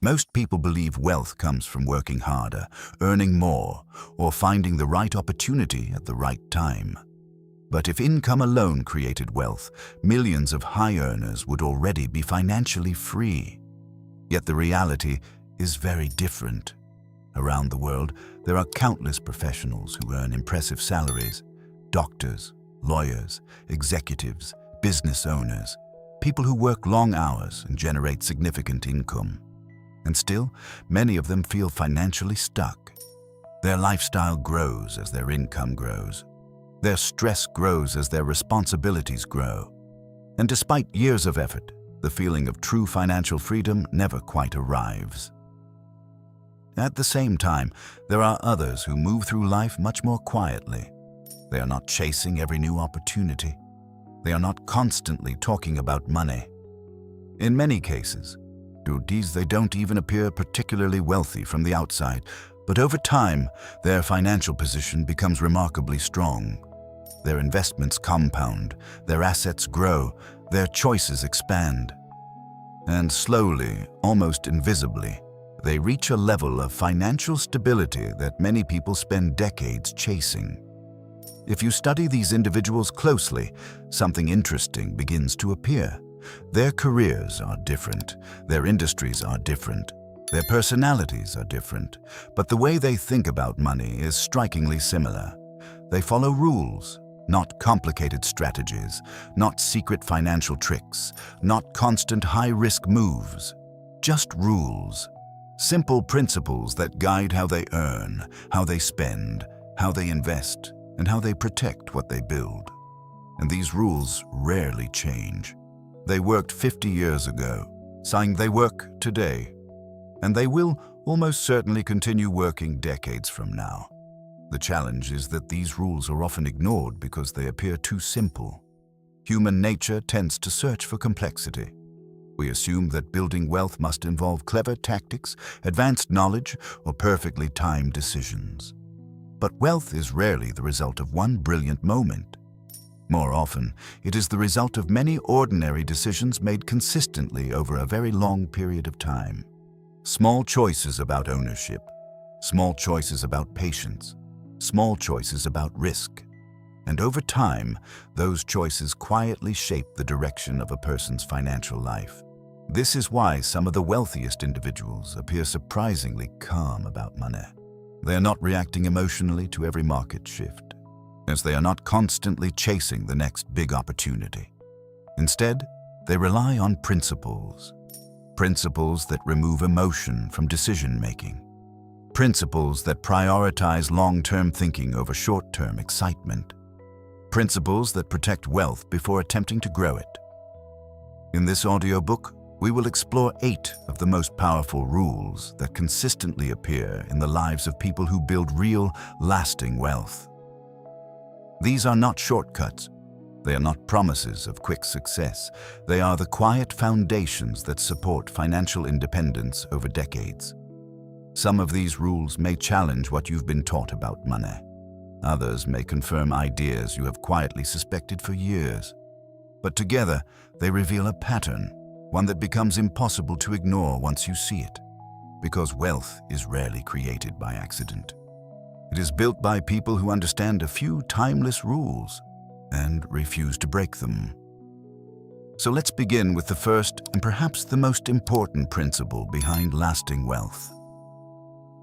Most people believe wealth comes from working harder, earning more, or finding the right opportunity at the right time. But if income alone created wealth, millions of high earners would already be financially free. Yet the reality is very different. Around the world, there are countless professionals who earn impressive salaries: doctors, lawyers, executives, business owners, people who work long hours and generate significant income. And still, many of them feel financially stuck. Their lifestyle grows as their income grows. Their stress grows as their responsibilities grow. And despite years of effort, the feeling of true financial freedom never quite arrives. At the same time, there are others who move through life much more quietly. They are not chasing every new opportunity. They are not constantly talking about money. In many cases, they don't even appear particularly wealthy from the outside, but over time, their financial position becomes remarkably strong. Their investments compound, their assets grow, their choices expand. And slowly, almost invisibly, they reach a level of financial stability that many people spend decades chasing. If you study these individuals closely, something interesting begins to appear. Their careers are different, their industries are different, their personalities are different, but the way they think about money is strikingly similar. They follow rules, not complicated strategies, not secret financial tricks, not constant high-risk moves, just rules. Simple principles that guide how they earn, how they spend, how they invest, and how they protect what they build. And these rules rarely change. They worked 50 years ago, saying they work today, and they will almost certainly continue working decades from now. The challenge is that these rules are often ignored because they appear too simple. Human nature tends to search for complexity. We assume that building wealth must involve clever tactics, advanced knowledge, or perfectly timed decisions. But wealth is rarely the result of one brilliant moment. More often, it is the result of many ordinary decisions made consistently over a very long period of time. Small choices about ownership, small choices about patience, small choices about risk. And over time, those choices quietly shape the direction of a person's financial life. This is why some of the wealthiest individuals appear surprisingly calm about money. They are not reacting emotionally to every market shift, as they are not constantly chasing the next big opportunity. Instead, they rely on principles. Principles that remove emotion from decision-making. Principles that prioritize long-term thinking over short-term excitement. Principles that protect wealth before attempting to grow it. In this audiobook, we will explore 8 of the most powerful rules that consistently appear in the lives of people who build real, lasting wealth. These are not shortcuts. They are not promises of quick success. They are the quiet foundations that support financial independence over decades. Some of these rules may challenge what you've been taught about money. Others may confirm ideas you have quietly suspected for years. But together, they reveal a pattern, one that becomes impossible to ignore once you see it. Because wealth is rarely created by accident. It is built by people who understand a few timeless rules and refuse to break them. So let's begin with the first and perhaps the most important principle behind lasting wealth.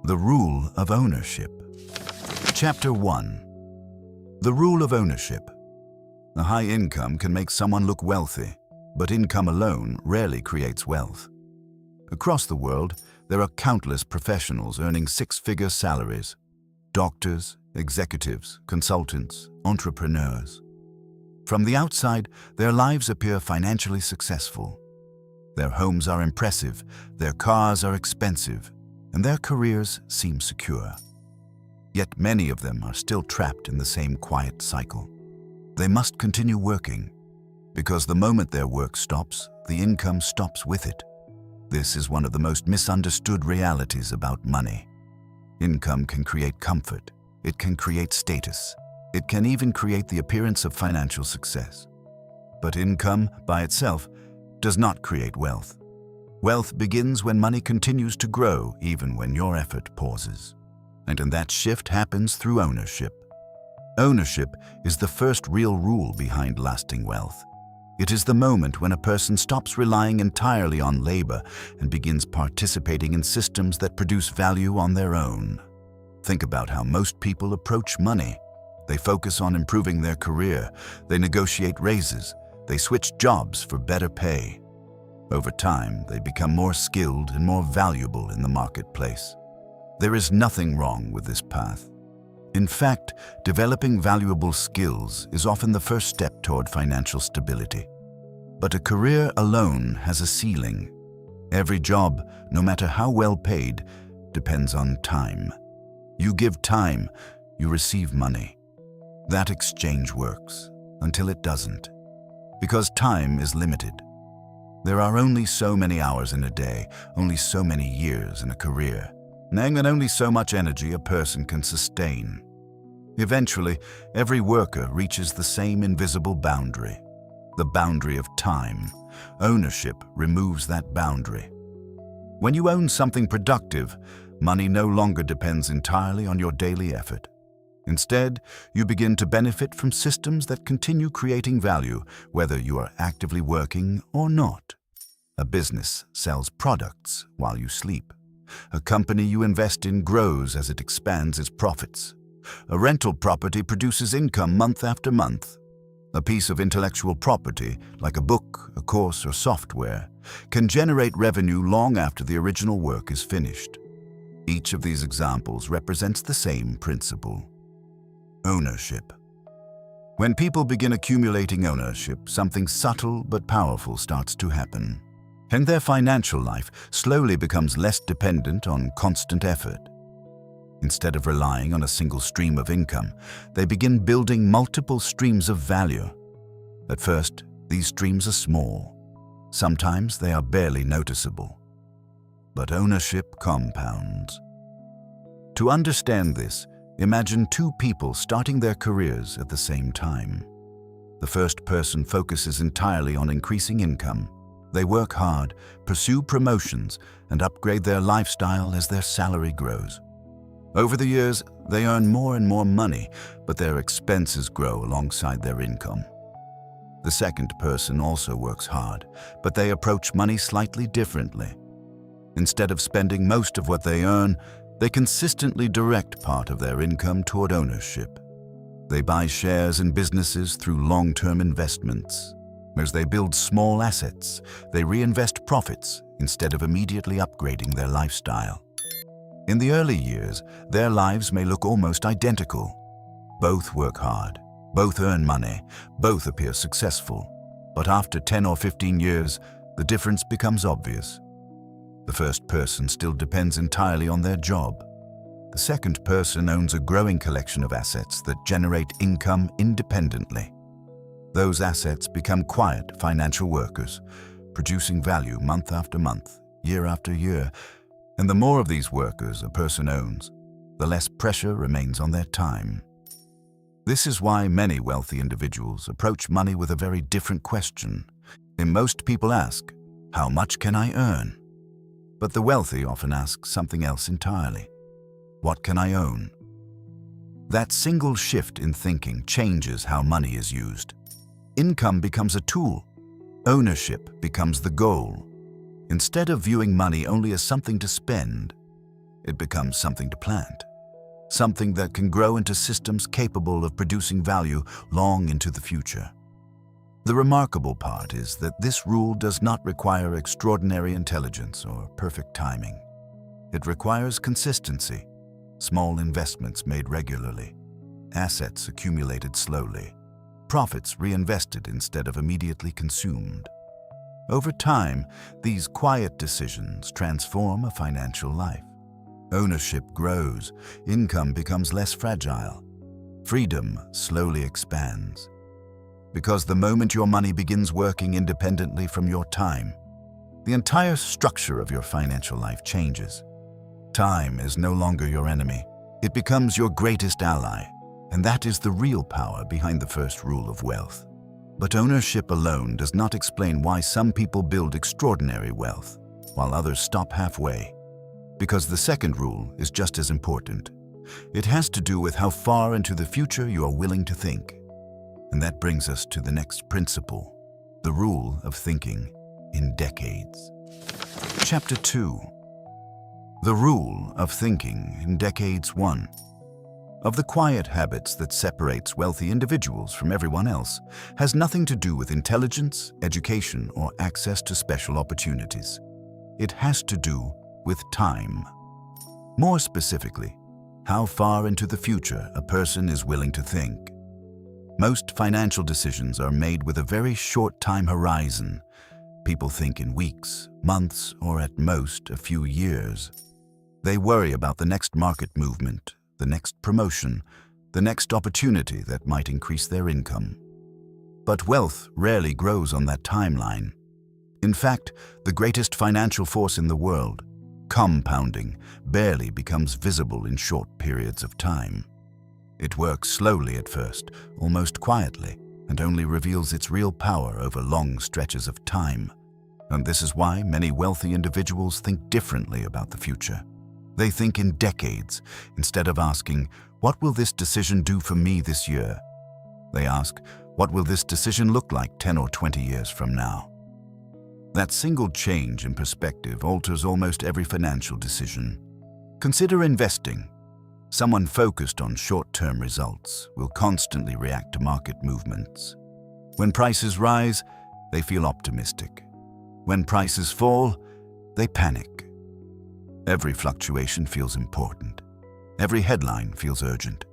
The rule of ownership. Chapter 1. The rule of ownership. A high income can make someone look wealthy, but income alone rarely creates wealth. Across the world, there are countless professionals earning 6-figure salaries. Doctors, executives, consultants, entrepreneurs. From the outside, their lives appear financially successful. Their homes are impressive, their cars are expensive, and their careers seem secure. Yet many of them are still trapped in the same quiet cycle. They must continue working, because the moment their work stops, the income stops with it. This is one of the most misunderstood realities about money. Income can create comfort, it can create status, it can even create the appearance of financial success. But income, by itself, does not create wealth. Wealth begins when money continues to grow, even when your effort pauses. And that shift happens through ownership. Ownership is the first real rule behind lasting wealth. It is the moment when a person stops relying entirely on labor and begins participating in systems that produce value on their own. Think about how most people approach money. They focus on improving their career, they negotiate raises, they switch jobs for better pay. Over time, they become more skilled and more valuable in the marketplace. There is nothing wrong with this path. In fact, developing valuable skills is often the first step toward financial stability. But a career alone has a ceiling. Every job, no matter how well paid, depends on time. You give time, you receive money. That exchange works, until it doesn't. Because time is limited. There are only so many hours in a day, only so many years in a career, and only so much energy a person can sustain. Eventually, every worker reaches the same invisible boundary, the boundary of time. Ownership removes that boundary. When you own something productive, money no longer depends entirely on your daily effort. Instead, you begin to benefit from systems that continue creating value, whether you are actively working or not. A business sells products while you sleep. A company you invest in grows as it expands its profits. A rental property produces income month after month. A piece of intellectual property, like a book, a course, or software, can generate revenue long after the original work is finished. Each of these examples represents the same principle: ownership. When people begin accumulating ownership, something subtle but powerful starts to happen. And their financial life slowly becomes less dependent on constant effort. Instead of relying on a single stream of income, they begin building multiple streams of value. At first, these streams are small. Sometimes they are barely noticeable. But ownership compounds. To understand this, imagine two people starting their careers at the same time. The first person focuses entirely on increasing income. They work hard, pursue promotions, and upgrade their lifestyle as their salary grows. Over the years, they earn more and more money, but their expenses grow alongside their income. The second person also works hard, but they approach money slightly differently. Instead of spending most of what they earn, they consistently direct part of their income toward ownership. They buy shares in businesses through long-term investments. As they build small assets, they reinvest profits instead of immediately upgrading their lifestyle. In the early years, their lives may look almost identical. Both work hard, both earn money, both appear successful. But after 10 or 15 years, the difference becomes obvious. The first person still depends entirely on their job. The second person owns a growing collection of assets that generate income independently. Those assets become quiet financial workers, producing value month after month, year after year. And the more of these workers a person owns, the less pressure remains on their time. This is why many wealthy individuals approach money with a very different question. Most people ask, "How much can I earn?" But the wealthy often ask something else entirely. "What can I own?" That single shift in thinking changes how money is used. Income becomes a tool. Ownership becomes the goal. Instead of viewing money only as something to spend, it becomes something to plant, something that can grow into systems capable of producing value long into the future. The remarkable part is that this rule does not require extraordinary intelligence or perfect timing. It requires consistency, small investments made regularly, assets accumulated slowly, profits reinvested instead of immediately consumed. Over time, these quiet decisions transform a financial life. Ownership grows, income becomes less fragile, freedom slowly expands. Because the moment your money begins working independently from your time, the entire structure of your financial life changes. Time is no longer your enemy. It becomes your greatest ally, and that is the real power behind the first rule of wealth. But ownership alone does not explain why some people build extraordinary wealth. while others stop halfway. Because the second rule is just as important. It has to do with how far into the future you are willing to think. And that brings us to the next principle, the rule of thinking in decades. Chapter 2. The rule of thinking in decades. 1. Of the quiet habits that separates wealthy individuals from everyone else has nothing to do with intelligence, education, or access to special opportunities. It has to do with time. More specifically, how far into the future a person is willing to think. Most financial decisions are made with a very short time horizon. People think in weeks, months, or at most a few years. They worry about the next market movement, the next promotion, the next opportunity that might increase their income. But wealth rarely grows on that timeline. In fact, the greatest financial force in the world, compounding, barely becomes visible in short periods of time. It works slowly at first, almost quietly, and only reveals its real power over long stretches of time. And this is why many wealthy individuals think differently about the future. They think in decades, instead of asking, "What will this decision do for me this year?" They ask, "What will this decision look like 10 or 20 years from now?" That single change in perspective alters almost every financial decision. Consider investing. Someone focused on short-term results will constantly react to market movements. When prices rise, they feel optimistic. When prices fall, they panic. Every fluctuation feels important. Every headline feels urgent.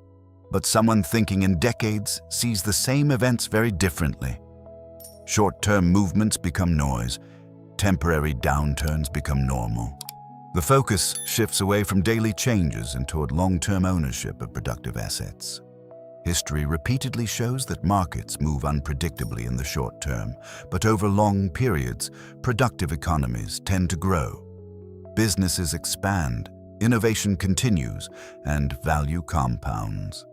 But someone thinking in decades sees the same events very differently. Short-term movements become noise. Temporary downturns become normal. The focus shifts away from daily changes and toward long-term ownership of productive assets. History repeatedly shows that markets move unpredictably in the short term, but over long periods, productive economies tend to grow. Businesses expand, innovation continues, and value compounds.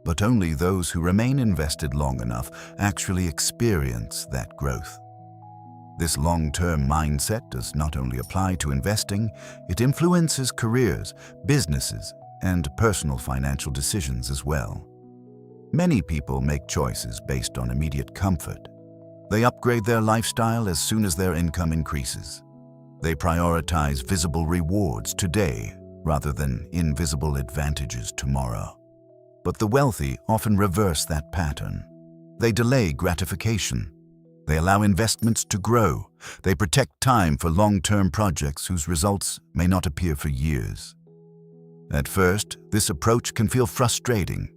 But only those who remain invested long enough actually experience that growth. This long-term mindset does not only apply to investing, it influences careers, businesses, and personal financial decisions as well. Many people make choices based on immediate comfort. They upgrade their lifestyle as soon as their income increases. They prioritize visible rewards today rather than invisible advantages tomorrow. But the wealthy often reverse that pattern. They delay gratification. They allow investments to grow. They protect time for long-term projects whose results may not appear for years. At first, this approach can feel frustrating.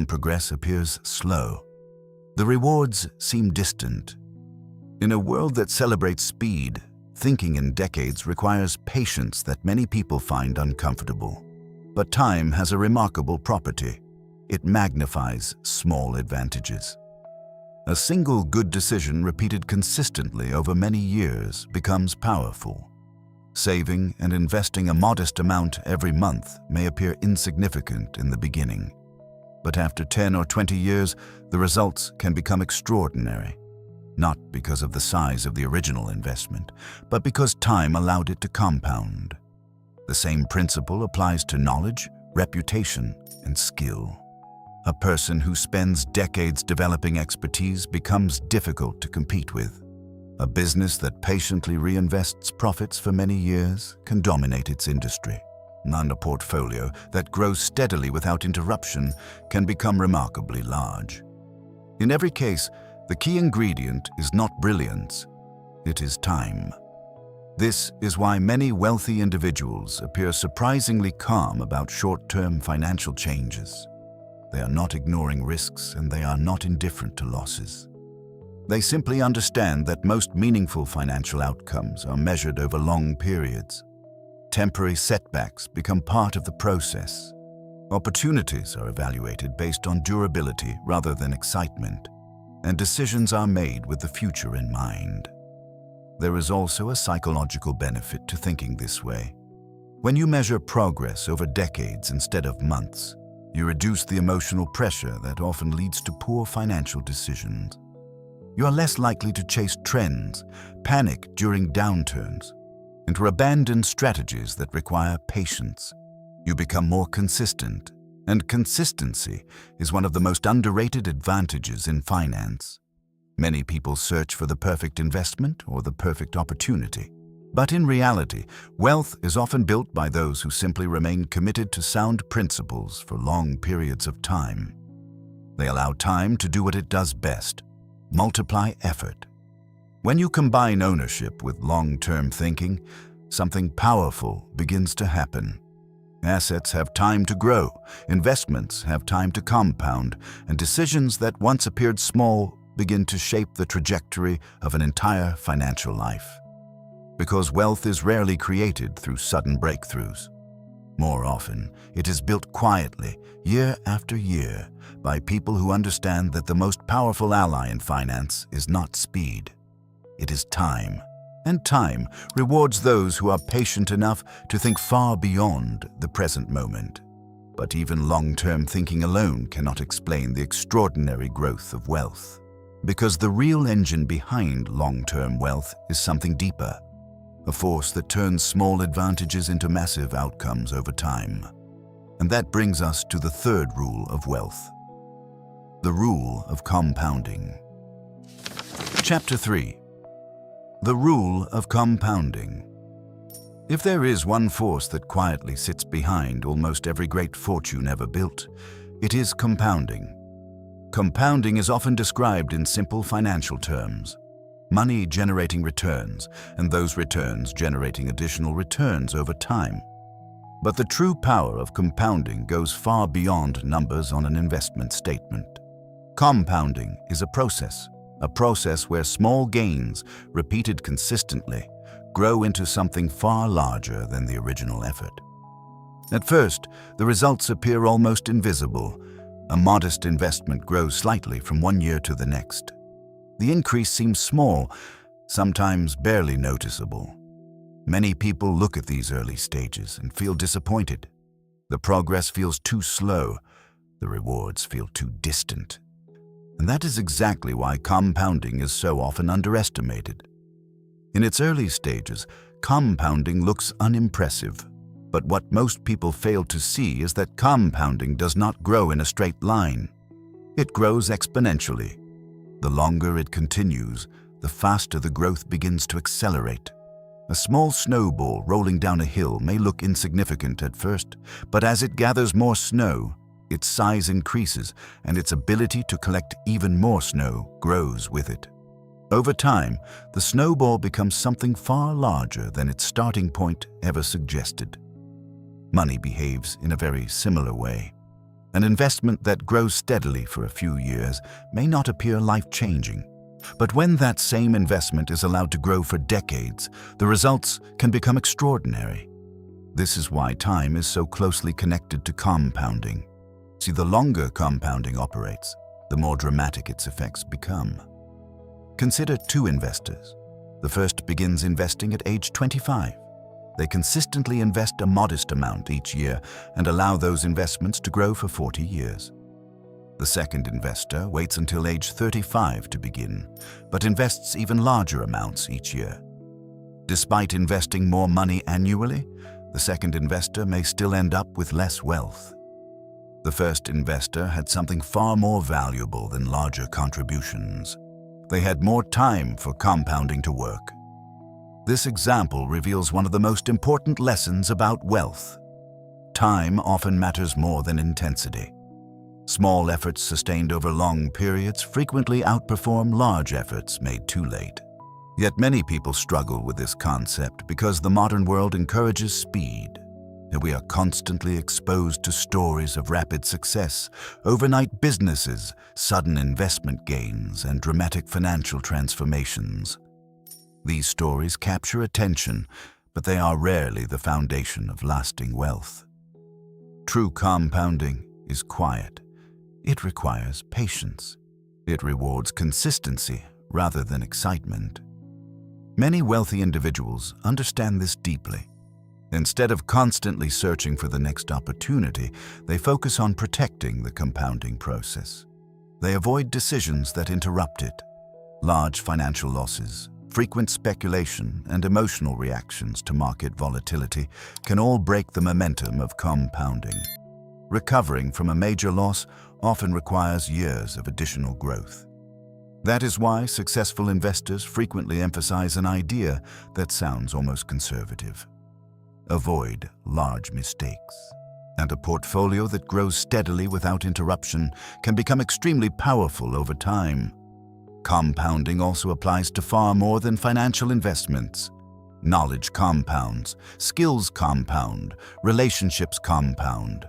Progress appears slow. The rewards seem distant. In a world that celebrates speed, thinking in decades requires patience that many people find uncomfortable. But time has a remarkable property. It magnifies small advantages. A single good decision repeated consistently over many years becomes powerful. Saving and investing a modest amount every month may appear insignificant in the beginning. But after 10 or 20 years, the results can become extraordinary. Not because of the size of the original investment, but because time allowed it to compound. The same principle applies to knowledge, reputation, and skill. A person who spends decades developing expertise becomes difficult to compete with. A business that patiently reinvests profits for many years can dominate its industry. And a portfolio that grows steadily without interruption can become remarkably large. In every case, the key ingredient is not brilliance, it is time. This is why many wealthy individuals appear surprisingly calm about short-term financial changes. They are not ignoring risks and they are not indifferent to losses. They simply understand that most meaningful financial outcomes are measured over long periods. Temporary setbacks become part of the process. Opportunities are evaluated based on durability rather than excitement, and decisions are made with the future in mind. There is also a psychological benefit to thinking this way. When you measure progress over decades instead of months, you reduce the emotional pressure that often leads to poor financial decisions. You are less likely to chase trends, panic during downturns, and to abandon strategies that require patience. You become more consistent, and consistency is one of the most underrated advantages in finance. Many people search for the perfect investment or the perfect opportunity. But in reality, wealth is often built by those who simply remain committed to sound principles for long periods of time. They allow time to do what it does best: multiply effort. When you combine ownership with long-term thinking, something powerful begins to happen. Assets have time to grow, investments have time to compound, and decisions that once appeared small begin to shape the trajectory of an entire financial life. Because wealth is rarely created through sudden breakthroughs. More often, it is built quietly, year after year, by people who understand that the most powerful ally in finance is not speed. It is time. And time rewards those who are patient enough to think far beyond the present moment. But even long-term thinking alone cannot explain the extraordinary growth of wealth. Because the real engine behind long-term wealth is something deeper. A force that turns small advantages into massive outcomes over time. And that brings us to the third rule of wealth: the rule of compounding. Chapter 3. The rule of compounding. If there is one force that quietly sits behind almost every great fortune ever built, it is compounding. Compounding is often described in simple financial terms: money generating returns, and those returns generating additional returns over time. But the true power of compounding goes far beyond numbers on an investment statement. Compounding is a process where small gains, repeated consistently, grow into something far larger than the original effort. At first, the results appear almost invisible. A modest investment grows slightly from one year to the next. The increase seems small, sometimes barely noticeable. Many people look at these early stages and feel disappointed. The progress feels too slow. The rewards feel too distant. And that is exactly why compounding is so often underestimated. In its early stages, compounding looks unimpressive. But what most people fail to see is that compounding does not grow in a straight line. It grows exponentially. The longer it continues, the faster the growth begins to accelerate. A small snowball rolling down a hill may look insignificant at first, but as it gathers more snow, its size increases and its ability to collect even more snow grows with it. Over time, the snowball becomes something far larger than its starting point ever suggested. Money behaves in a very similar way. An investment that grows steadily for a few years may not appear life-changing, but when that same investment is allowed to grow for decades, the results can become extraordinary. This is why time is so closely connected to compounding. See, the longer compounding operates, the more dramatic its effects become. Consider two investors. The first begins investing at age 25. They consistently invest a modest amount each year and allow those investments to grow for 40 years. The second investor waits until age 35 to begin, but invests even larger amounts each year. Despite investing more money annually, the second investor may still end up with less wealth. The first investor had something far more valuable than larger contributions. They had more time for compounding to work. This example reveals one of the most important lessons about wealth. Time often matters more than intensity. Small efforts sustained over long periods frequently outperform large efforts made too late. Yet many people struggle with this concept because the modern world encourages speed. We are constantly exposed to stories of rapid success, overnight businesses, sudden investment gains, and dramatic financial transformations. These stories capture attention, but they are rarely the foundation of lasting wealth. True compounding is quiet. It requires patience. It rewards consistency rather than excitement. Many wealthy individuals understand this deeply. Instead of constantly searching for the next opportunity, they focus on protecting the compounding process. They avoid decisions that interrupt it. Large financial losses, Frequent speculation and emotional reactions to market volatility can all break the momentum of compounding. Recovering from a major loss often requires years of additional growth. That is why successful investors frequently emphasize an idea that sounds almost conservative. Avoid large mistakes. And a portfolio that grows steadily without interruption can become extremely powerful over time. Compounding also applies to far more than financial investments. Knowledge compounds, skills compound, relationships compound.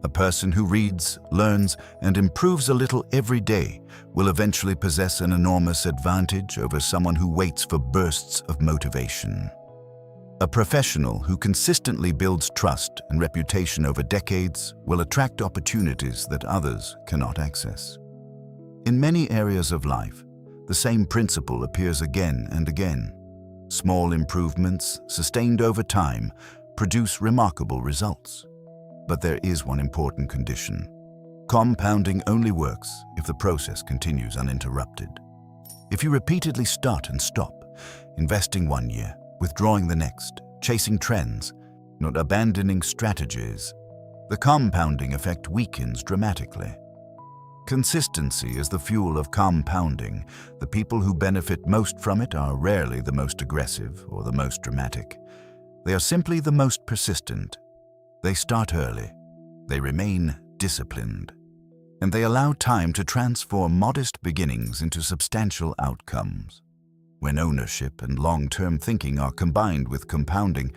A person who reads, learns, and improves a little every day will eventually possess an enormous advantage over someone who waits for bursts of motivation. A professional who consistently builds trust and reputation over decades will attract opportunities that others cannot access. In many areas of life, the same principle appears again and again. Small improvements, sustained over time, produce remarkable results. But there is one important condition. Compounding only works if the process continues uninterrupted. If you repeatedly start and stop, investing one year, withdrawing the next, chasing trends, not abandoning strategies, the compounding effect weakens dramatically. Consistency is the fuel of compounding. The people who benefit most from it are rarely the most aggressive or the most dramatic. They are simply the most persistent. They start early. They remain disciplined. And they allow time to transform modest beginnings into substantial outcomes. When ownership and long-term thinking are combined with compounding,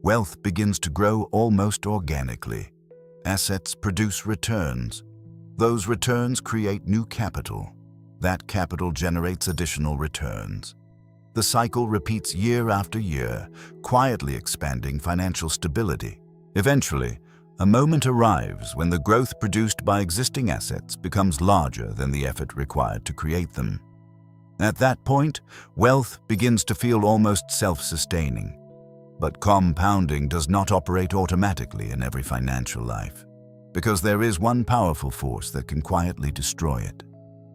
wealth begins to grow almost organically. Assets produce returns. Those returns create new capital. That capital generates additional returns. The cycle repeats year after year, quietly expanding financial stability. Eventually, a moment arrives when the growth produced by existing assets becomes larger than the effort required to create them. At that point, wealth begins to feel almost self-sustaining. But compounding does not operate automatically in every financial life, because there is one powerful force that can quietly destroy it.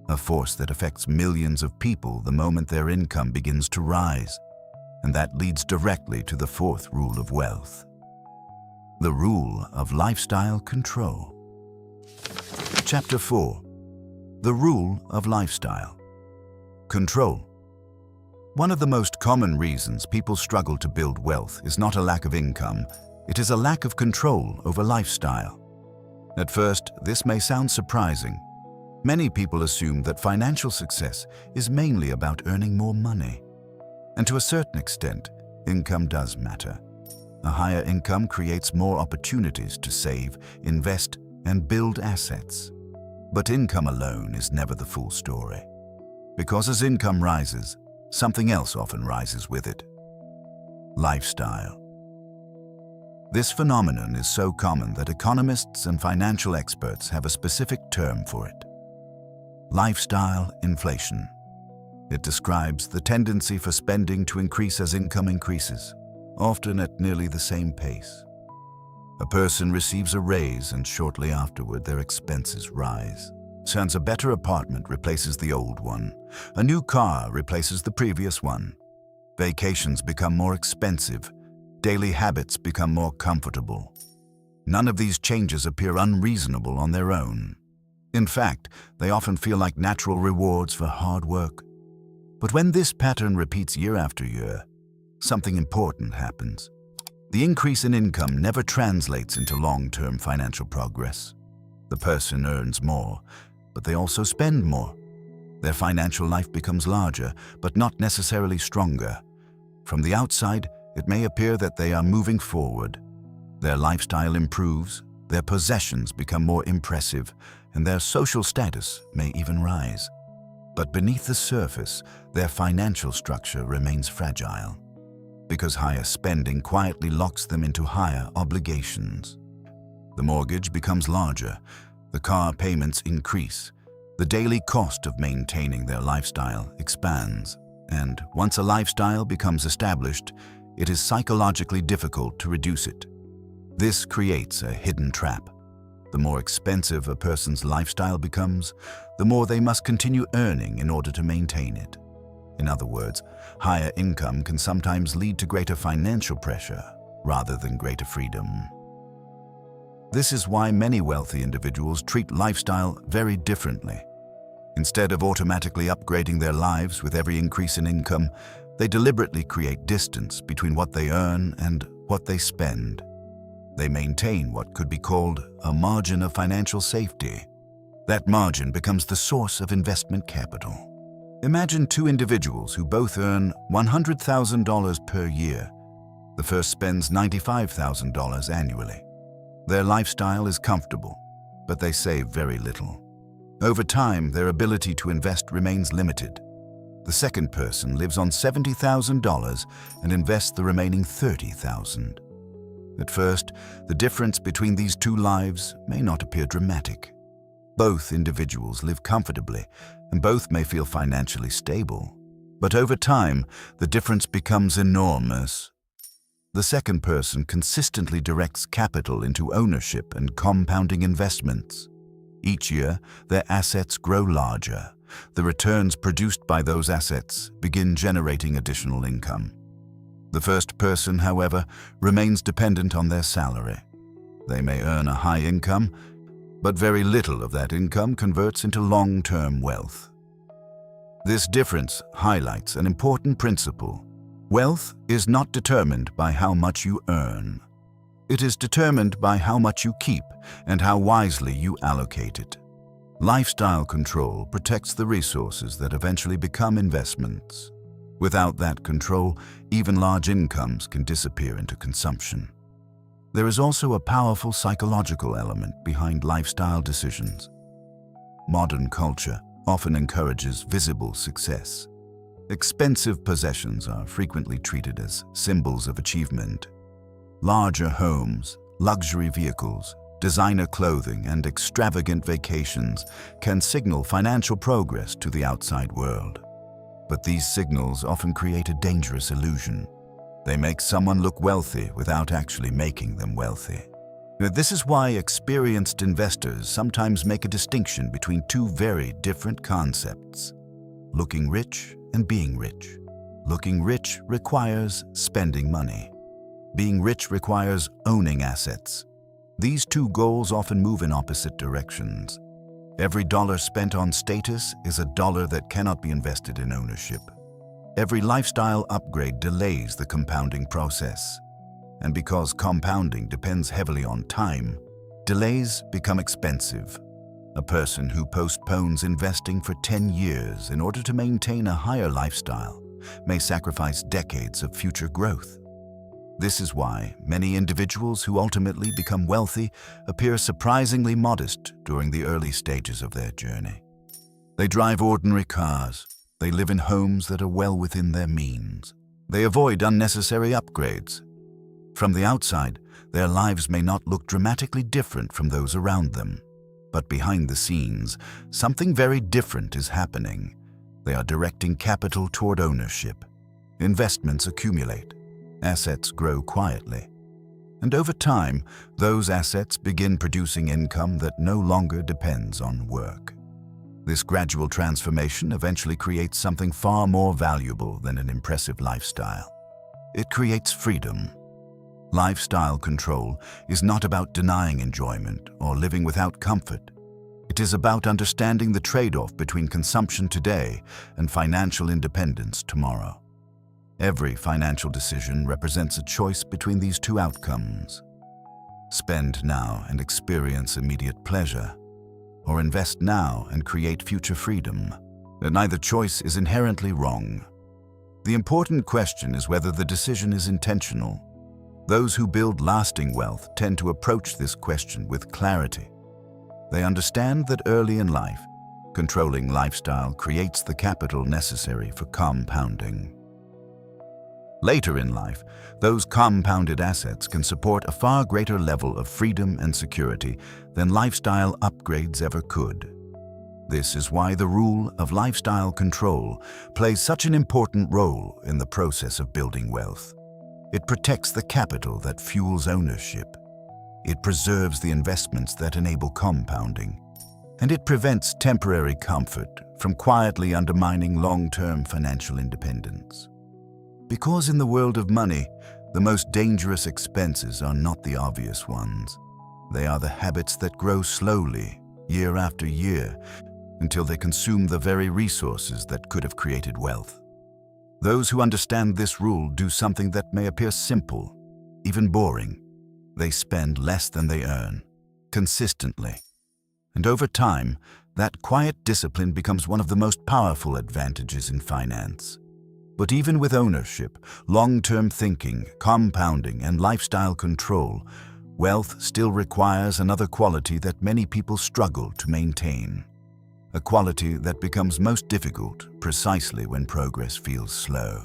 A force that affects millions of people the moment their income begins to rise. And that leads directly to the fourth rule of wealth. The rule of lifestyle control. Chapter 4. The rule of lifestyle control. One of the most common reasons people struggle to build wealth is not a lack of income, it is a lack of control over lifestyle. At first, this may sound surprising. Many people assume that financial success is mainly about earning more money. And to a certain extent, income does matter. A higher income creates more opportunities to save, invest, and build assets. But income alone is never the full story. Because as income rises, something else often rises with it. Lifestyle. This phenomenon is so common that economists and financial experts have a specific term for it. Lifestyle inflation. It describes the tendency for spending to increase as income increases, often at nearly the same pace. A person receives a raise and shortly afterward their expenses rise. Since a better apartment replaces the old one, a new car replaces the previous one. Vacations become more expensive, daily habits become more comfortable. None of these changes appear unreasonable on their own. In fact, they often feel like natural rewards for hard work. But when this pattern repeats year after year, something important happens. The increase in income never translates into long-term financial progress. The person earns more, but they also spend more. Their financial life becomes larger, but not necessarily stronger. From the outside, it may appear that they are moving forward. Their lifestyle improves, their possessions become more impressive, and their social status may even rise. But beneath the surface, their financial structure remains fragile, because higher spending quietly locks them into higher obligations. The mortgage becomes larger, the car payments increase, the daily cost of maintaining their lifestyle expands, and once a lifestyle becomes established, it is psychologically difficult to reduce it. This creates a hidden trap. The more expensive a person's lifestyle becomes, the more they must continue earning in order to maintain it. In other words, higher income can sometimes lead to greater financial pressure rather than greater freedom. This is why many wealthy individuals treat lifestyle very differently. Instead of automatically upgrading their lives with every increase in income, they deliberately create distance between what they earn and what they spend. They maintain what could be called a margin of financial safety. That margin becomes the source of investment capital. Imagine two individuals who both earn $100,000 per year. The first spends $95,000 annually. Their lifestyle is comfortable, but they save very little. Over time, their ability to invest remains limited. The second person lives on $70,000 and invests the remaining $30,000. At first, the difference between these two lives may not appear dramatic. Both individuals live comfortably, and both may feel financially stable. But over time, the difference becomes enormous. The second person consistently directs capital into ownership and compounding investments. Each year, their assets grow larger. The returns produced by those assets begin generating additional income. The first person, however, remains dependent on their salary. They may earn a high income, but very little of that income converts into long-term wealth. This difference highlights an important principle. Wealth is not determined by how much you earn. It is determined by how much you keep and how wisely you allocate it. Lifestyle control protects the resources that eventually become investments. Without that control, even large incomes can disappear into consumption. There is also a powerful psychological element behind lifestyle decisions. Modern culture often encourages visible success. Expensive possessions are frequently treated as symbols of achievement. Larger homes, luxury vehicles, designer clothing, and extravagant vacations can signal financial progress to the outside world. But these signals often create a dangerous illusion. They make someone look wealthy without actually making them wealthy. This is why experienced investors sometimes make a distinction between two very different concepts: looking rich and being rich. Looking rich requires spending money. Being rich requires owning assets. These two goals often move in opposite directions. Every dollar spent on status is a dollar that cannot be invested in ownership. Every lifestyle upgrade delays the compounding process. And because compounding depends heavily on time, delays become expensive. A person who postpones investing for 10 years in order to maintain a higher lifestyle may sacrifice decades of future growth. This is why many individuals who ultimately become wealthy appear surprisingly modest during the early stages of their journey. They drive ordinary cars. They live in homes that are well within their means. They avoid unnecessary upgrades. From the outside, their lives may not look dramatically different from those around them. But behind the scenes, something very different is happening. They are directing capital toward ownership. Investments accumulate. Assets grow quietly. And over time, those assets begin producing income that no longer depends on work. This gradual transformation eventually creates something far more valuable than an impressive lifestyle. It creates freedom. Lifestyle control is not about denying enjoyment or living without comfort. It is about understanding the trade-off between consumption today and financial independence tomorrow. Every financial decision represents a choice between these two outcomes. Spend now and experience immediate pleasure, or invest now and create future freedom. Neither choice is inherently wrong. The important question is whether the decision is intentional. Those who build lasting wealth tend to approach this question with clarity. They understand that early in life, controlling lifestyle creates the capital necessary for compounding. Later in life, those compounded assets can support a far greater level of freedom and security than lifestyle upgrades ever could. This is why the rule of lifestyle control plays such an important role in the process of building wealth. It protects the capital that fuels ownership. It preserves the investments that enable compounding. and it prevents temporary comfort from quietly undermining long-term financial independence. Because in the world of money, the most dangerous expenses are not the obvious ones. They are the habits that grow slowly, year after year, until they consume the very resources that could have created wealth. Those who understand this rule do something that may appear simple, even boring. They spend less than they earn, consistently. And over time, that quiet discipline becomes one of the most powerful advantages in finance. But even with ownership, long-term thinking, compounding, and lifestyle control, wealth still requires another quality that many people struggle to maintain. A quality that becomes most difficult precisely when progress feels slow.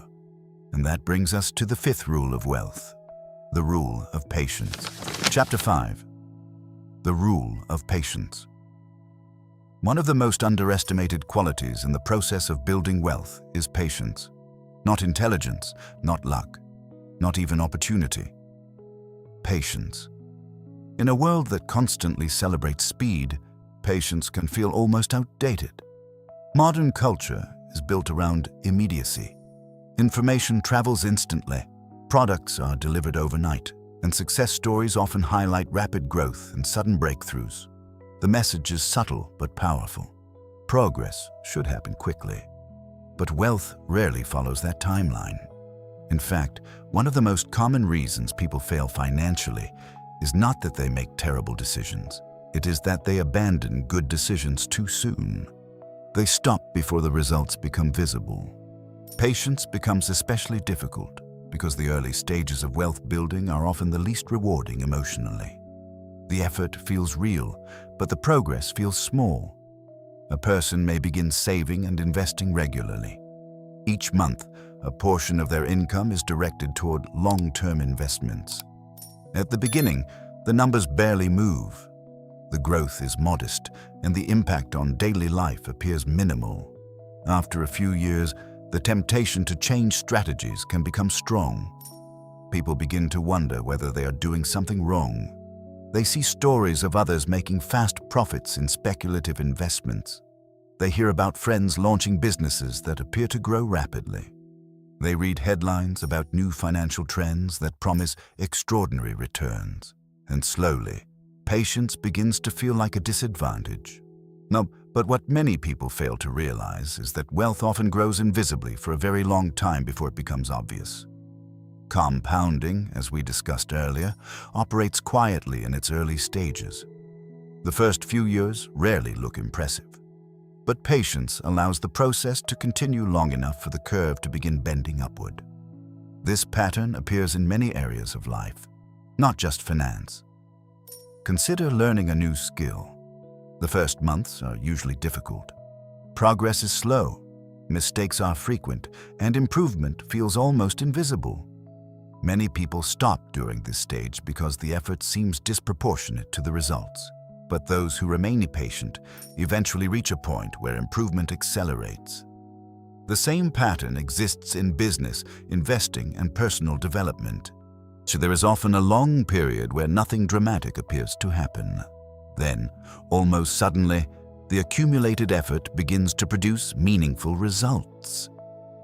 And that brings us to the fifth rule of wealth, the rule of patience. Chapter 5. The rule of patience. One of the most underestimated qualities in the process of building wealth is patience. Not intelligence, not luck, not even opportunity. Patience. In a world that constantly celebrates speed, patience can feel almost outdated. Modern culture is built around immediacy. Information travels instantly, products are delivered overnight, and success stories often highlight rapid growth and sudden breakthroughs. The message is subtle but powerful. Progress should happen quickly. But wealth rarely follows that timeline. In fact, one of the most common reasons people fail financially is not that they make terrible decisions. It is that they abandon good decisions too soon. They stop before the results become visible. Patience becomes especially difficult because the early stages of wealth building are often the least rewarding emotionally. The effort feels real, but the progress feels small. A person may begin saving and investing regularly. Each month, a portion of their income is directed toward long-term investments. At the beginning, the numbers barely move. The growth is modest, and the impact on daily life appears minimal. After a few years, the temptation to change strategies can become strong. People begin to wonder whether they are doing something wrong. They see stories of others making fast profits in speculative investments. They hear about friends launching businesses that appear to grow rapidly. They read headlines about new financial trends that promise extraordinary returns. And slowly, patience begins to feel like a disadvantage. But what many people fail to realize is that wealth often grows invisibly for a very long time before it becomes obvious. Compounding, as we discussed earlier, operates quietly in its early stages. The first few years rarely look impressive. But patience allows the process to continue long enough for the curve to begin bending upward. This pattern appears in many areas of life, not just finance. Consider learning a new skill. The first months are usually difficult. Progress is slow, mistakes are frequent, and improvement feels almost invisible. Many people stop during this stage because the effort seems disproportionate to the results. But those who remain patient eventually reach a point where improvement accelerates. The same pattern exists in business, investing, and personal development. So there is often a long period where nothing dramatic appears to happen. Then, almost suddenly, the accumulated effort begins to produce meaningful results.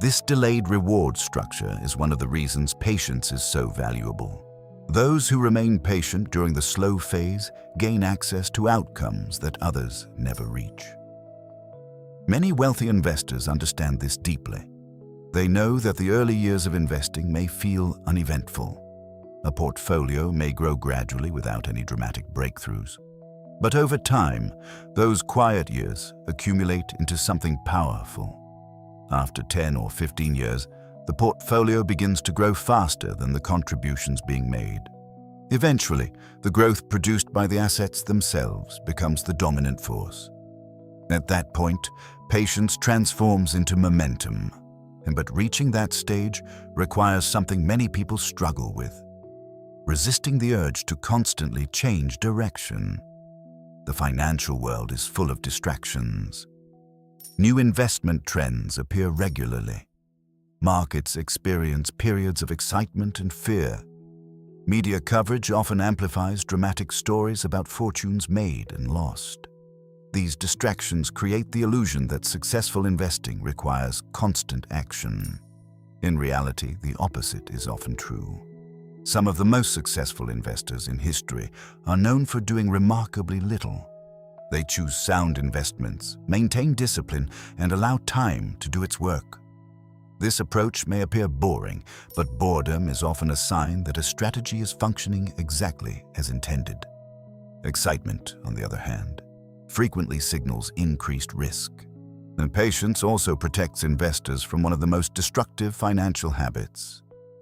This delayed reward structure is one of the reasons patience is so valuable. Those who remain patient during the slow phase gain access to outcomes that others never reach. Many wealthy investors understand this deeply. They know that the early years of investing may feel uneventful. A portfolio may grow gradually without any dramatic breakthroughs. But over time, those quiet years accumulate into something powerful. After 10 or 15 years, the portfolio begins to grow faster than the contributions being made. Eventually, the growth produced by the assets themselves becomes the dominant force. At that point, patience transforms into momentum. But reaching that stage requires something many people struggle with: resisting the urge to constantly change direction. The financial world is full of distractions. New investment trends appear regularly. Markets experience periods of excitement and fear. Media coverage often amplifies dramatic stories about fortunes made and lost. these distractions create the illusion that successful investing requires constant action. In reality, the opposite is often true. Some of the most successful investors in history are known for doing remarkably little. They choose sound investments, maintain discipline, and allow time to do its work. This approach may appear boring, but boredom is often a sign that a strategy is functioning exactly as intended. Excitement, on the other hand, frequently signals increased risk. And patience also protects investors from one of the most destructive financial habits: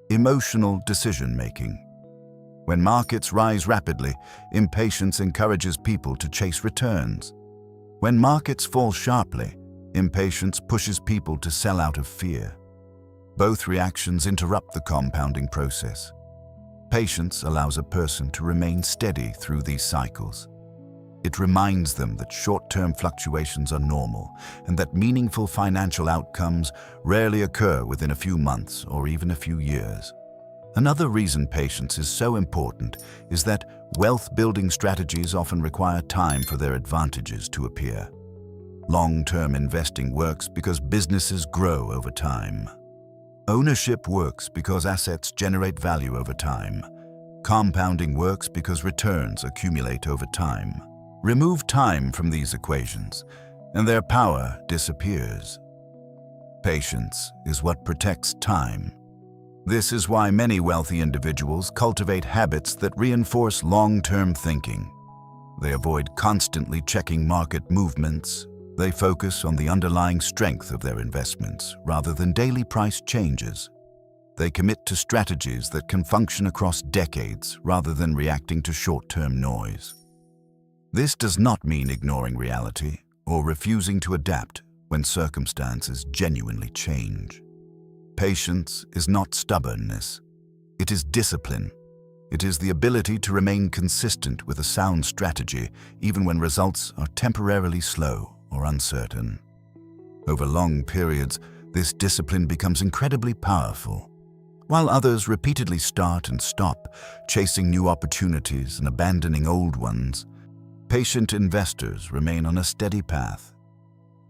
emotional decision-making. When markets rise rapidly, impatience encourages people to chase returns. When markets fall sharply, impatience pushes people to sell out of fear. Both reactions interrupt the compounding process. Patience allows a person to remain steady through these cycles. It reminds them that short-term fluctuations are normal and that meaningful financial outcomes rarely occur within a few months or even a few years. Another reason patience is so important is that wealth-building strategies often require time for their advantages to appear. Long-term investing works because businesses grow over time. Ownership works because assets generate value over time. Compounding works because returns accumulate over time. Remove time from these equations, and their power disappears. Patience is what protects time. This is why many wealthy individuals cultivate habits that reinforce long-term thinking. They avoid constantly checking market movements. They focus on the underlying strength of their investments rather than daily price changes. They commit to strategies that can function across decades rather than reacting to short-term noise. This does not mean ignoring reality or refusing to adapt when circumstances genuinely change. Patience is not stubbornness. It is discipline. It is the ability to remain consistent with a sound strategy even when results are temporarily slow or uncertain. Over long periods, this discipline becomes incredibly powerful. While others repeatedly start and stop, chasing new opportunities and abandoning old ones, patient investors remain on a steady path.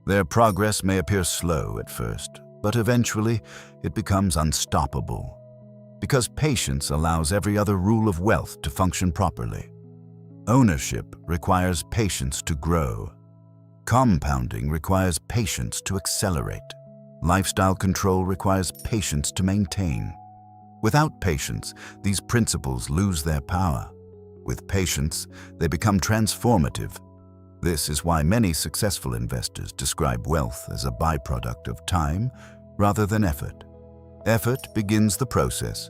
Their progress may appear slow at first, but eventually it becomes unstoppable, because patience allows every other rule of wealth to function properly. Ownership requires patience to grow. Compounding requires patience to accelerate. Lifestyle control requires patience to maintain. Without patience, these principles lose their power. With patience, they become transformative. This is why many successful investors describe wealth as a byproduct of time rather than effort. Effort begins the process.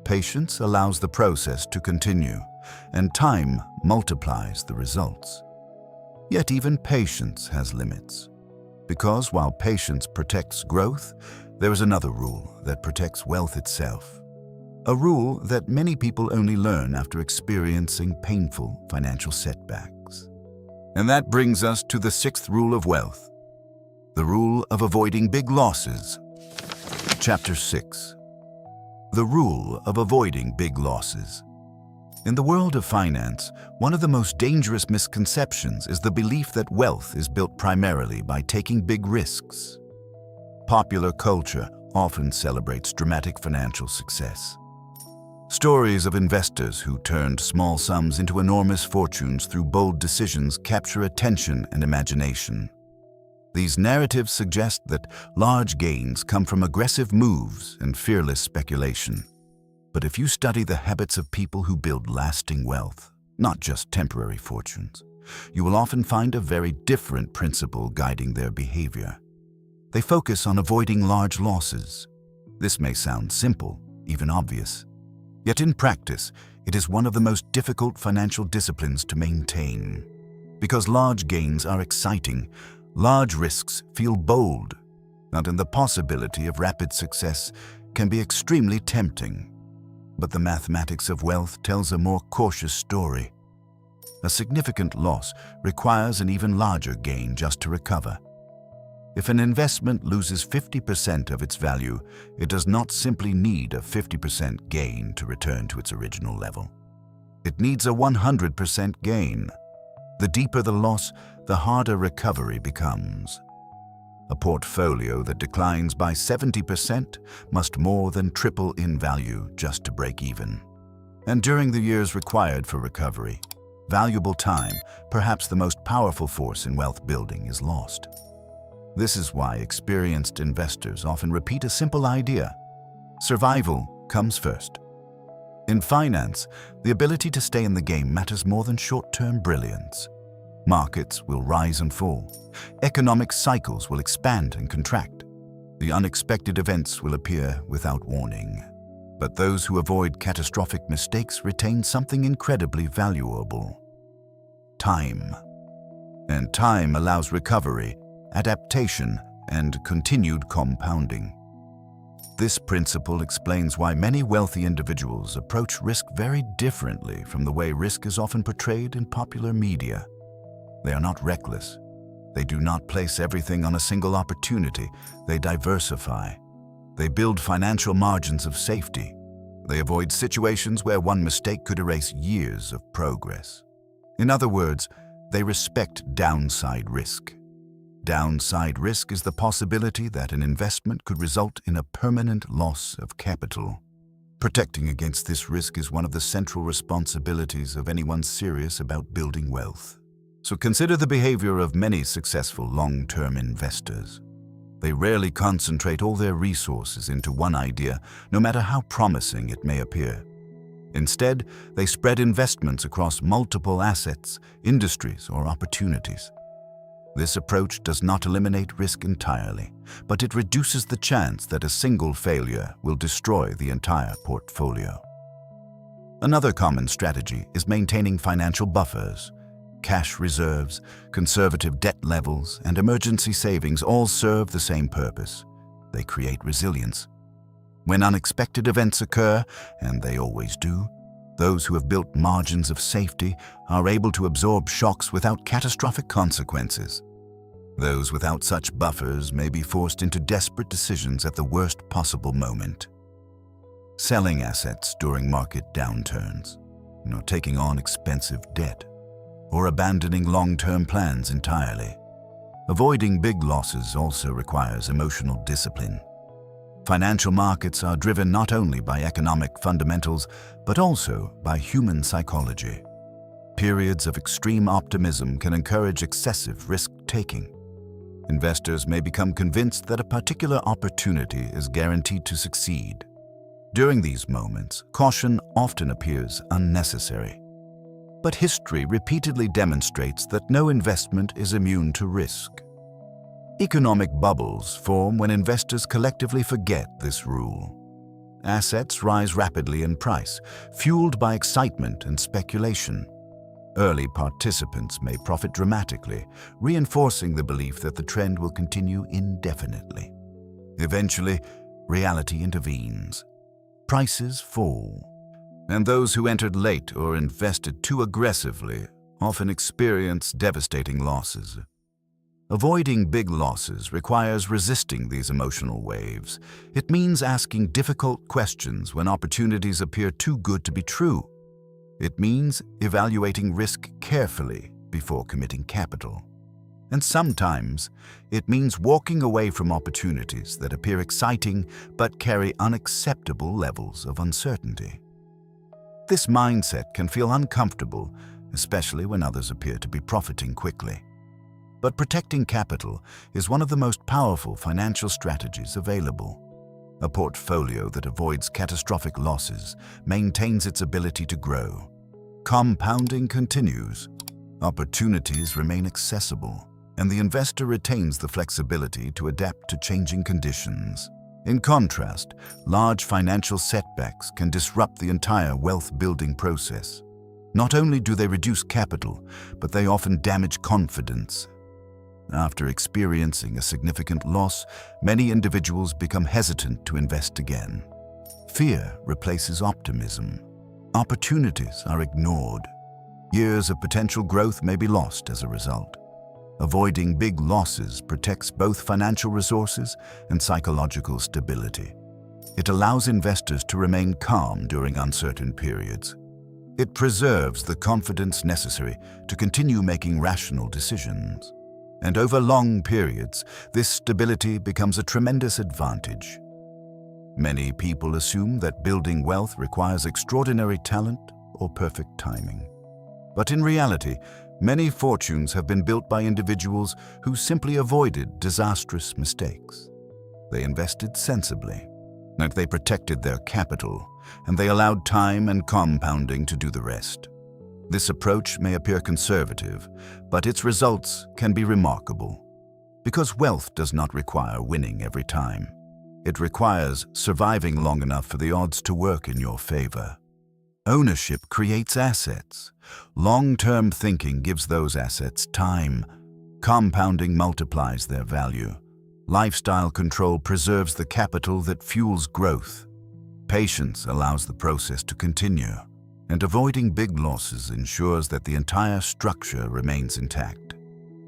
Patience allows the process to continue, and time multiplies the results. Yet even patience has limits. Because while patience protects growth, there is another rule that protects wealth itself. A rule that many people only learn after experiencing painful financial setbacks. And that brings us to the sixth rule of wealth, the rule of avoiding big losses. Chapter 6. The rule of avoiding big losses. In the world of finance, one of the most dangerous misconceptions is the belief that wealth is built primarily by taking big risks. Popular culture often celebrates dramatic financial success. Stories of investors who turned small sums into enormous fortunes through bold decisions capture attention and imagination. These narratives suggest that large gains come from aggressive moves and fearless speculation. But if you study the habits of people who build lasting wealth, not just temporary fortunes, you will often find a very different principle guiding their behavior. They focus on avoiding large losses. This may sound simple, even obvious. Yet in practice, it is one of the most difficult financial disciplines to maintain. Because large gains are exciting, large risks feel bold, and the possibility of rapid success can be extremely tempting. But the mathematics of wealth tells a more cautious story. A significant loss requires an even larger gain just to recover. If an investment loses 50% of its value, it does not simply need a 50% gain to return to its original level. It needs a 100% gain. The deeper the loss, the harder recovery becomes. A portfolio that declines by 70% must more than triple in value just to break even. And during the years required for recovery, valuable time, perhaps the most powerful force in wealth building, is lost. This is why experienced investors often repeat a simple idea: survival comes first. In finance, the ability to stay in the game matters more than short-term brilliance. Markets will rise and fall. Economic cycles will expand and contract. The unexpected events will appear without warning. But those who avoid catastrophic mistakes retain something incredibly valuable: time. And time allows recovery, adaptation, and continued compounding. This principle explains why many wealthy individuals approach risk very differently from the way risk is often portrayed in popular media. They are not reckless. They do not place everything on a single opportunity. They diversify. They build financial margins of safety. They avoid situations where one mistake could erase years of progress. In other words, they respect downside risk. Downside risk is the possibility that an investment could result in a permanent loss of capital. Protecting against this risk is one of the central responsibilities of anyone serious about building wealth. So consider the behavior of many successful long-term investors. They rarely concentrate all their resources into one idea, no matter how promising it may appear. Instead, they spread investments across multiple assets, industries, or opportunities. This approach does not eliminate risk entirely, but it reduces the chance that a single failure will destroy the entire portfolio. Another common strategy is maintaining financial buffers. Cash reserves, conservative debt levels, and emergency savings all serve the same purpose. They create resilience. When unexpected events occur, and they always do, those who have built margins of safety are able to absorb shocks without catastrophic consequences. Those without such buffers may be forced into desperate decisions at the worst possible moment. Selling assets during market downturns, taking on expensive debt, or abandoning long-term plans entirely. Avoiding big losses also requires emotional discipline. Financial markets are driven not only by economic fundamentals, but also by human psychology. Periods of extreme optimism can encourage excessive risk-taking. Investors may become convinced that a particular opportunity is guaranteed to succeed. During these moments, caution often appears unnecessary. But history repeatedly demonstrates that no investment is immune to risk. Economic bubbles form when investors collectively forget this rule. Assets rise rapidly in price, fueled by excitement and speculation. Early participants may profit dramatically, reinforcing the belief that the trend will continue indefinitely. Eventually, reality intervenes. Prices fall, and those who entered late or invested too aggressively often experience devastating losses. Avoiding big losses requires resisting these emotional waves. It means asking difficult questions when opportunities appear too good to be true. It means evaluating risk carefully before committing capital. And sometimes, it means walking away from opportunities that appear exciting but carry unacceptable levels of uncertainty. This mindset can feel uncomfortable, especially when others appear to be profiting quickly. But protecting capital is one of the most powerful financial strategies available. A portfolio that avoids catastrophic losses maintains its ability to grow. Compounding continues. Opportunities remain accessible, and the investor retains the flexibility to adapt to changing conditions. In contrast, large financial setbacks can disrupt the entire wealth-building process. Not only do they reduce capital, but they often damage confidence. After experiencing a significant loss, many individuals become hesitant to invest again. Fear replaces optimism. Opportunities are ignored. Years of potential growth may be lost as a result. Avoiding big losses protects both financial resources and psychological stability. It allows investors to remain calm during uncertain periods. It preserves the confidence necessary to continue making rational decisions. And over long periods, this stability becomes a tremendous advantage. Many people assume that building wealth requires extraordinary talent or perfect timing. But in reality, many fortunes have been built by individuals who simply avoided disastrous mistakes. They invested sensibly, and they protected their capital, and they allowed time and compounding to do the rest. This approach may appear conservative, but its results can be remarkable. Because wealth does not require winning every time. It requires surviving long enough for the odds to work in your favor. Ownership creates assets. Long-term thinking gives those assets time. Compounding multiplies their value. Lifestyle control preserves the capital that fuels growth. Patience allows the process to continue, and avoiding big losses ensures that the entire structure remains intact.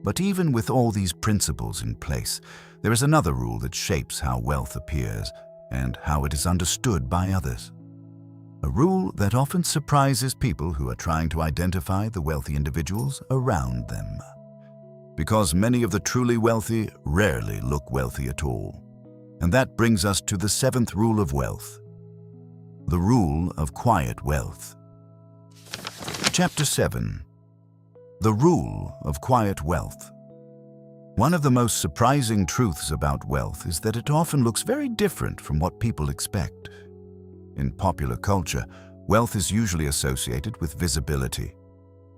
But even with all these principles in place, there is another rule that shapes how wealth appears and how it is understood by others. A rule that often surprises people who are trying to identify the wealthy individuals around them. Because many of the truly wealthy rarely look wealthy at all. And that brings us to the seventh rule of wealth. The rule of quiet wealth. Chapter 7. The rule of quiet wealth. One of the most surprising truths about wealth is that it often looks very different from what people expect. In popular culture, wealth is usually associated with visibility.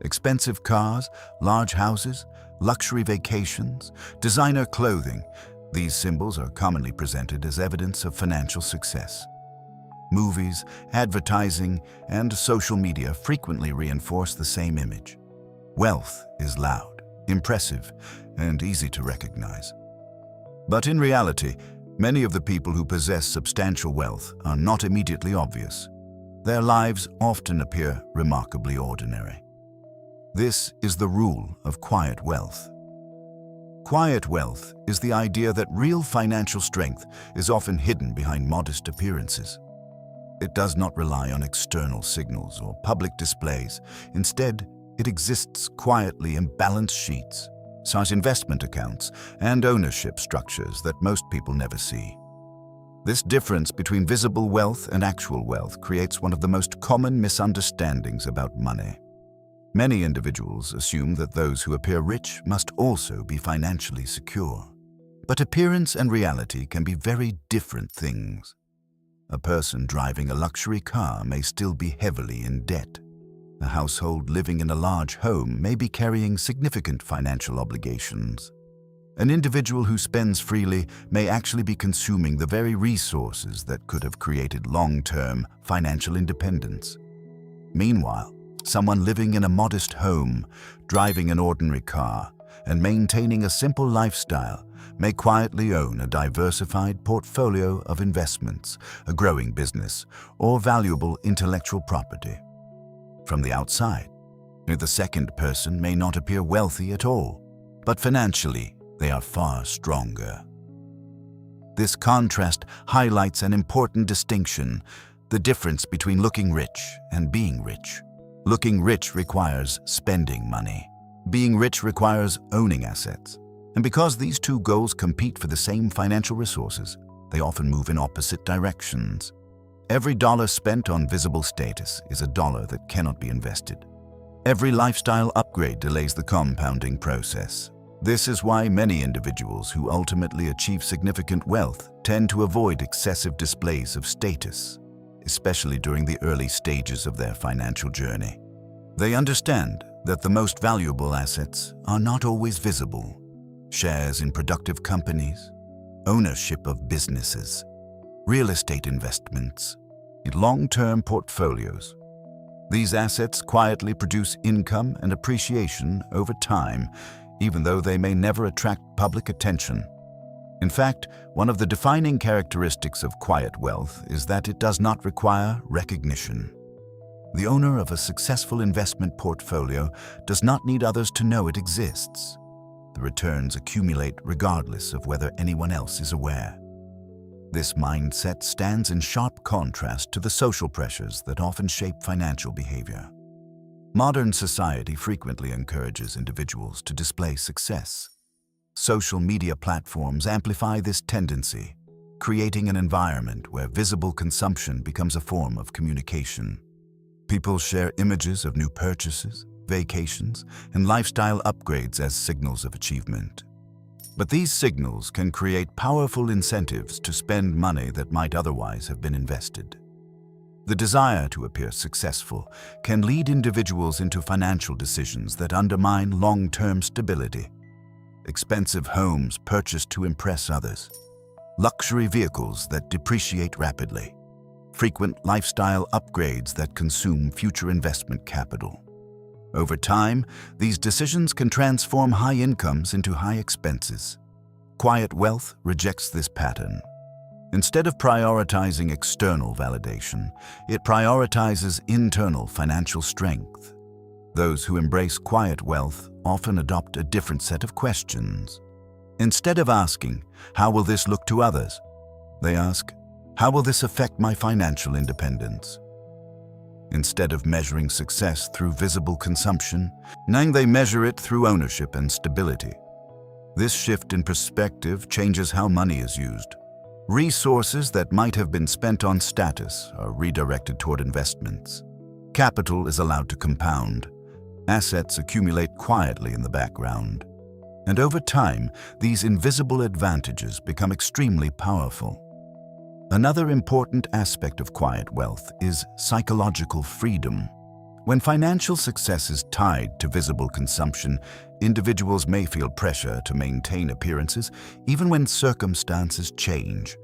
Expensive cars, large houses, luxury vacations, designer clothing, these symbols are commonly presented as evidence of financial success. Movies, advertising, and social media frequently reinforce the same image. Wealth is loud, impressive, and easy to recognize. But in reality, many of the people who possess substantial wealth are not immediately obvious. Their lives often appear remarkably ordinary. This is the rule of quiet wealth. Quiet wealth is the idea that real financial strength is often hidden behind modest appearances. It does not rely on external signals or public displays. Instead, it exists quietly in balance sheets, such investment accounts, and ownership structures that most people never see. This difference between visible wealth and actual wealth creates one of the most common misunderstandings about money. Many individuals assume that those who appear rich must also be financially secure. But appearance and reality can be very different things. A person driving a luxury car may still be heavily in debt. A household living in a large home may be carrying significant financial obligations. An individual who spends freely may actually be consuming the very resources that could have created long-term financial independence. Meanwhile, someone living in a modest home, driving an ordinary car, and maintaining a simple lifestyle may quietly own a diversified portfolio of investments, a growing business, or valuable intellectual property. From the outside, the second person may not appear wealthy at all, but financially, they are far stronger. This contrast highlights an important distinction, the difference between looking rich and being rich. Looking rich requires spending money. Being rich requires owning assets. And because these two goals compete for the same financial resources, they often move in opposite directions. Every dollar spent on visible status is a dollar that cannot be invested. Every lifestyle upgrade delays the compounding process. This is why many individuals who ultimately achieve significant wealth tend to avoid excessive displays of status, especially during the early stages of their financial journey. They understand that the most valuable assets are not always visible. Shares in productive companies, ownership of businesses, real estate investments, and long-term portfolios. These assets quietly produce income and appreciation over time, even though they may never attract public attention. In fact, one of the defining characteristics of quiet wealth is that it does not require recognition. The owner of a successful investment portfolio does not need others to know it exists. The returns accumulate regardless of whether anyone else is aware. This mindset stands in sharp contrast to the social pressures that often shape financial behavior. Modern society frequently encourages individuals to display success. Social media platforms amplify this tendency, creating an environment where visible consumption becomes a form of communication. People share images of new purchases, vacations, and lifestyle upgrades as signals of achievement. But these signals can create powerful incentives to spend money that might otherwise have been invested. The desire to appear successful can lead individuals into financial decisions that undermine long-term stability. Expensive homes purchased to impress others, luxury vehicles that depreciate rapidly, frequent lifestyle upgrades that consume future investment capital. Over time, these decisions can transform high incomes into high expenses. Quiet wealth rejects this pattern. Instead of prioritizing external validation, it prioritizes internal financial strength. Those who embrace quiet wealth often adopt a different set of questions. Instead of asking, "How will this look to others?" they ask, "How will this affect my financial independence?" Instead of measuring success through visible consumption, they measure it through ownership and stability. This shift in perspective changes how money is used. Resources that might have been spent on status are redirected toward investments. Capital is allowed to compound. Assets accumulate quietly in the background. And over time, these invisible advantages become extremely powerful. Another important aspect of quiet wealth is psychological freedom. When financial success is tied to visible consumption, individuals may feel pressure to maintain appearances even when circumstances change.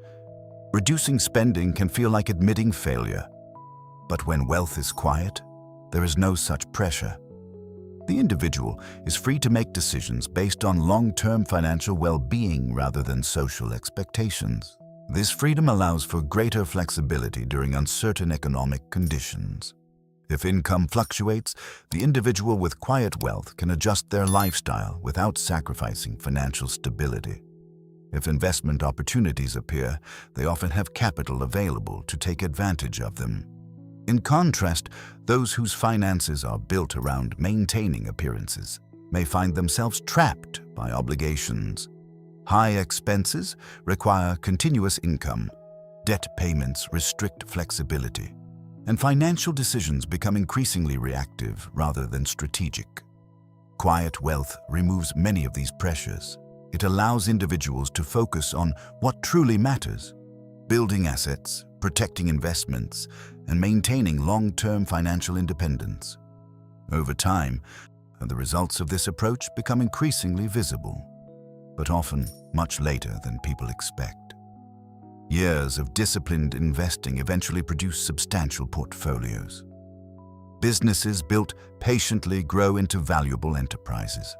Reducing spending can feel like admitting failure. But when wealth is quiet, there is no such pressure. The individual is free to make decisions based on long-term financial well-being rather than social expectations. This freedom allows for greater flexibility during uncertain economic conditions. If income fluctuates, the individual with quiet wealth can adjust their lifestyle without sacrificing financial stability. If investment opportunities appear, they often have capital available to take advantage of them. In contrast, those whose finances are built around maintaining appearances may find themselves trapped by obligations. High expenses require continuous income, debt payments restrict flexibility, and financial decisions become increasingly reactive rather than strategic. Quiet wealth removes many of these pressures. It allows individuals to focus on what truly matters: building assets, protecting investments, and maintaining long-term financial independence. Over time, the results of this approach become increasingly visible, but often much later than people expect. Years of disciplined investing eventually produce substantial portfolios. Businesses built patiently grow into valuable enterprises.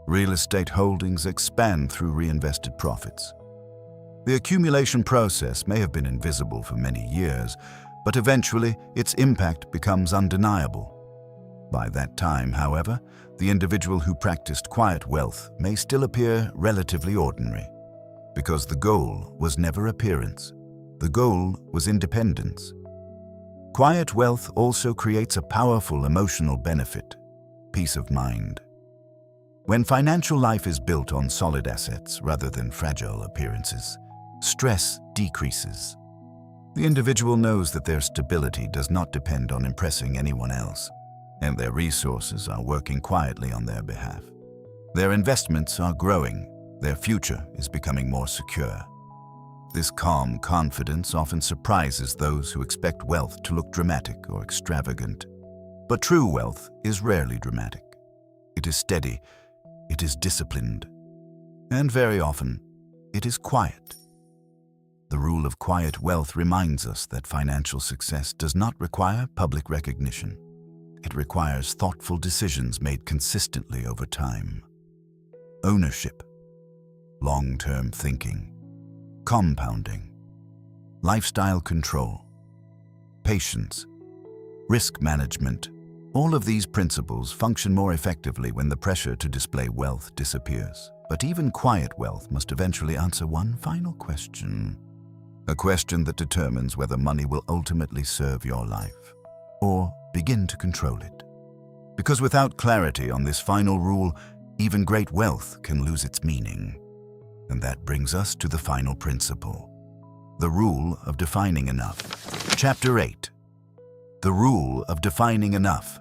Real estate holdings expand through reinvested profits. The accumulation process may have been invisible for many years, but eventually its impact becomes undeniable. By that time, however, the individual who practiced quiet wealth may still appear relatively ordinary, because the goal was never appearance. The goal was independence. Quiet wealth also creates a powerful emotional benefit: peace of mind. When financial life is built on solid assets rather than fragile appearances, stress decreases. The individual knows that their stability does not depend on impressing anyone else, and their resources are working quietly on their behalf. Their investments are growing. Their future is becoming more secure. This calm confidence often surprises those who expect wealth to look dramatic or extravagant. But true wealth is rarely dramatic. It is steady, it is disciplined, and very often, it is quiet. The rule of quiet wealth reminds us that financial success does not require public recognition. It requires thoughtful decisions made consistently over time. Ownership, long-term thinking, compounding, lifestyle control, patience, risk management. All of these principles function more effectively when the pressure to display wealth disappears. But even quiet wealth must eventually answer one final question. A question that determines whether money will ultimately serve your life or begin to control it. Because without clarity on this final rule, even great wealth can lose its meaning. And that brings us to the final principle, the rule of defining enough. Chapter 8. The rule of defining enough.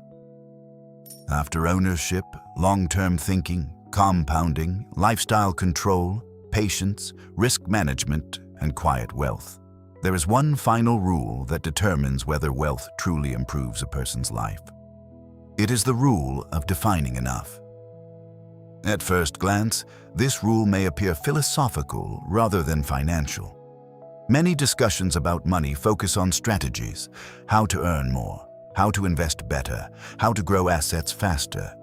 After ownership, long-term thinking, compounding, lifestyle control, patience, risk management, and quiet wealth, there is one final rule that determines whether wealth truly improves a person's life. It is the rule of defining enough. At first glance, this rule may appear philosophical rather than financial. Many discussions about money focus on strategies, how to earn more, how to invest better, how to grow assets faster.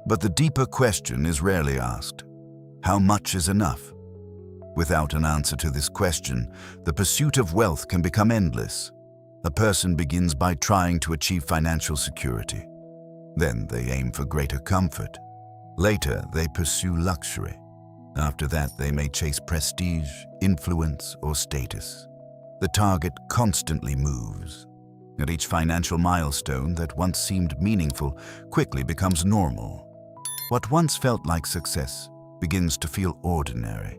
But the deeper question is rarely asked: how much is enough? Without an answer to this question, the pursuit of wealth can become endless. A person begins by trying to achieve financial security. Then they aim for greater comfort. Later, they pursue luxury. After that, they may chase prestige, influence, or status. The target constantly moves. At each financial milestone that once seemed meaningful quickly becomes normal. What once felt like success begins to feel ordinary.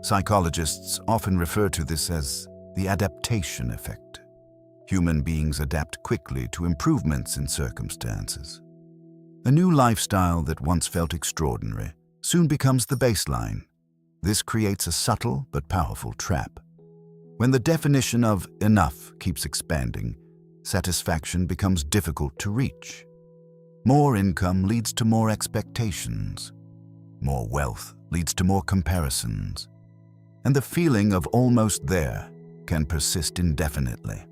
Psychologists often refer to this as the adaptation effect. Human beings adapt quickly to improvements in circumstances. A new lifestyle that once felt extraordinary soon becomes the baseline. This creates a subtle but powerful trap. When the definition of enough keeps expanding, satisfaction becomes difficult to reach. More income leads to more expectations. More wealth leads to more comparisons. And the feeling of almost there can persist indefinitely.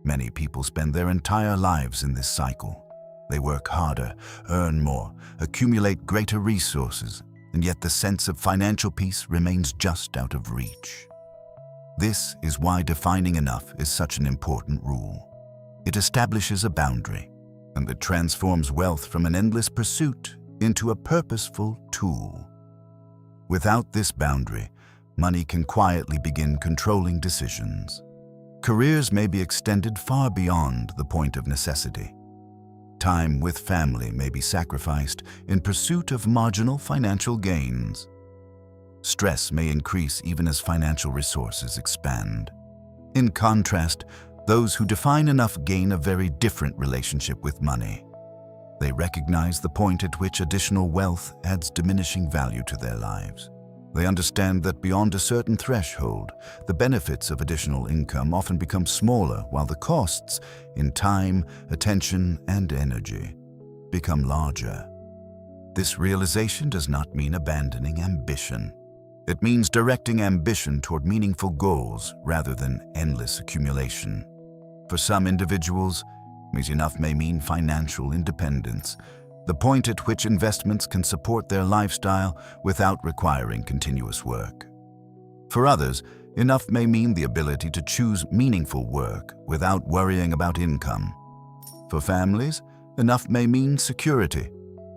Many people spend their entire lives in this cycle. They work harder, earn more, accumulate greater resources, and yet the sense of financial peace remains just out of reach. This is why defining enough is such an important rule. It establishes a boundary, and it transforms wealth from an endless pursuit into a purposeful tool. Without this boundary, money can quietly begin controlling decisions. Careers may be extended far beyond the point of necessity. Time with family may be sacrificed in pursuit of marginal financial gains. Stress may increase even as financial resources expand. In contrast, those who define enough gain a very different relationship with money. They recognize the point at which additional wealth adds diminishing value to their lives. They understand that beyond a certain threshold, the benefits of additional income often become smaller, while the costs in time, attention, and energy become larger. This realization does not mean abandoning ambition. It means directing ambition toward meaningful goals rather than endless accumulation. For some individuals, enough may mean financial independence, the point at which investments can support their lifestyle without requiring continuous work. For others, enough may mean the ability to choose meaningful work without worrying about income. For families, enough may mean security,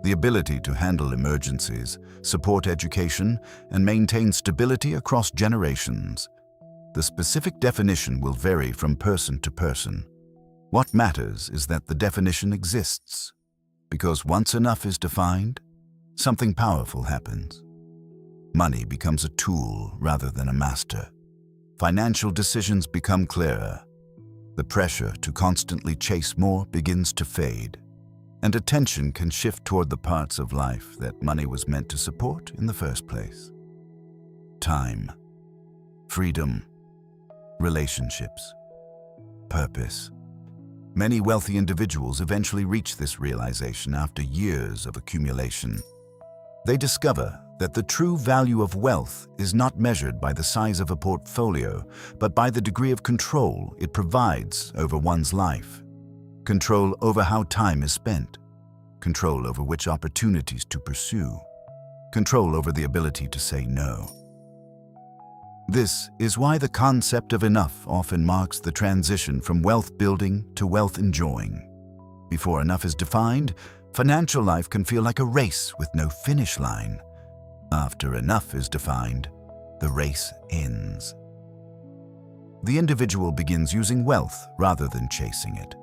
the ability to handle emergencies, support education, and maintain stability across generations. The specific definition will vary from person to person. What matters is that the definition exists. Because once enough is defined, something powerful happens. Money becomes a tool rather than a master. Financial decisions become clearer. The pressure to constantly chase more begins to fade, and attention can shift toward the parts of life that money was meant to support in the first place. Time, freedom, relationships, purpose. Many wealthy individuals eventually reach this realization after years of accumulation. They discover that the true value of wealth is not measured by the size of a portfolio, but by the degree of control it provides over one's life. Control over how time is spent. Control over which opportunities to pursue. Control over the ability to say no. This is why the concept of enough often marks the transition from wealth building to wealth enjoying. Before enough is defined, financial life can feel like a race with no finish line. After enough is defined, the race ends. The individual begins using wealth rather than chasing it.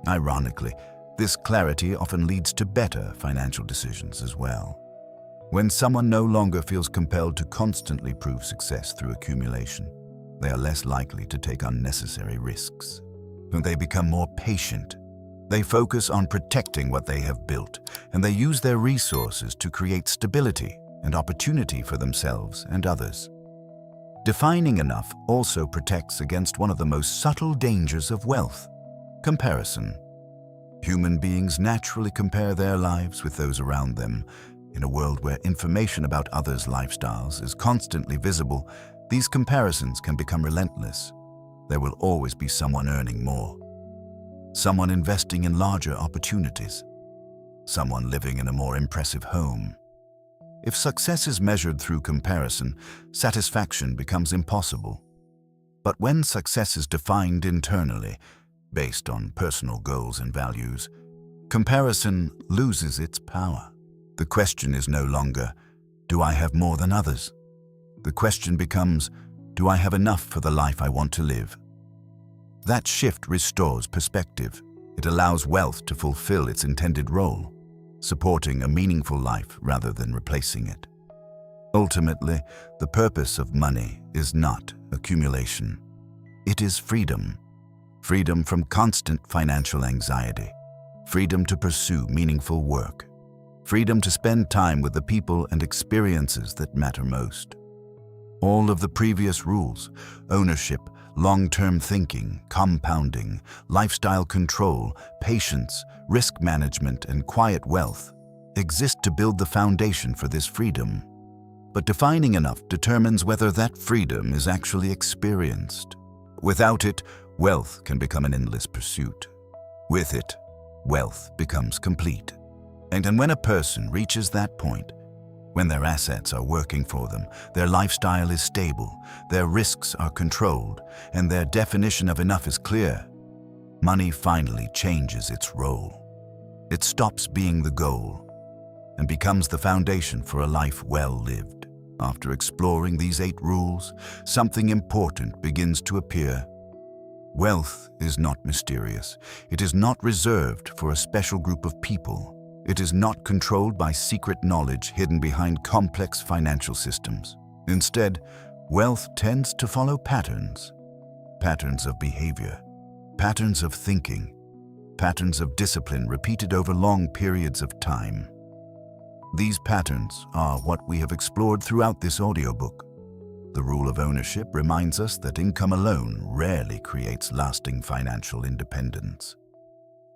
Ironically, This clarity often leads to better financial decisions as well. When someone no longer feels compelled to constantly prove success through accumulation, they are less likely to take unnecessary risks. When they become more patient, they focus on protecting what they have built, and they use their resources to create stability and opportunity for themselves and others. Defining enough also protects against one of the most subtle dangers of wealth: comparison. Human beings naturally compare their lives with those around them. In a world where information about others' lifestyles is constantly visible, these comparisons can become relentless. There will always be someone earning more, someone investing in larger opportunities, someone living in a more impressive home. If success is measured through comparison, satisfaction becomes impossible. But when success is defined internally, based on personal goals and values, comparison loses its power. The question is no longer, do I have more than others? The question becomes, do I have enough for the life I want to live? That shift restores perspective. It allows wealth to fulfill its intended role, supporting a meaningful life rather than replacing it. Ultimately, the purpose of money is not accumulation. It is freedom. Freedom from constant financial anxiety. Freedom to pursue meaningful work. Freedom to spend time with the people and experiences that matter most. All of the previous rules, ownership, long-term thinking, compounding, lifestyle control, patience, risk management, and quiet wealth, exist to build the foundation for this freedom. But defining enough determines whether that freedom is actually experienced. Without it, wealth can become an endless pursuit. With it, wealth becomes complete. And when a person reaches that point, when their assets are working for them, their lifestyle is stable, their risks are controlled, and their definition of enough is clear, money finally changes its role. It stops being the goal and becomes the foundation for a life well lived. After exploring these 8 rules, something important begins to appear. Wealth is not mysterious. It is not reserved for a special group of people. It is not controlled by secret knowledge hidden behind complex financial systems. Instead, wealth tends to follow patterns. Patterns of behavior, patterns of thinking, patterns of discipline repeated over long periods of time. These patterns are what we have explored throughout this audiobook. The rule of ownership reminds us that income alone rarely creates lasting financial independence.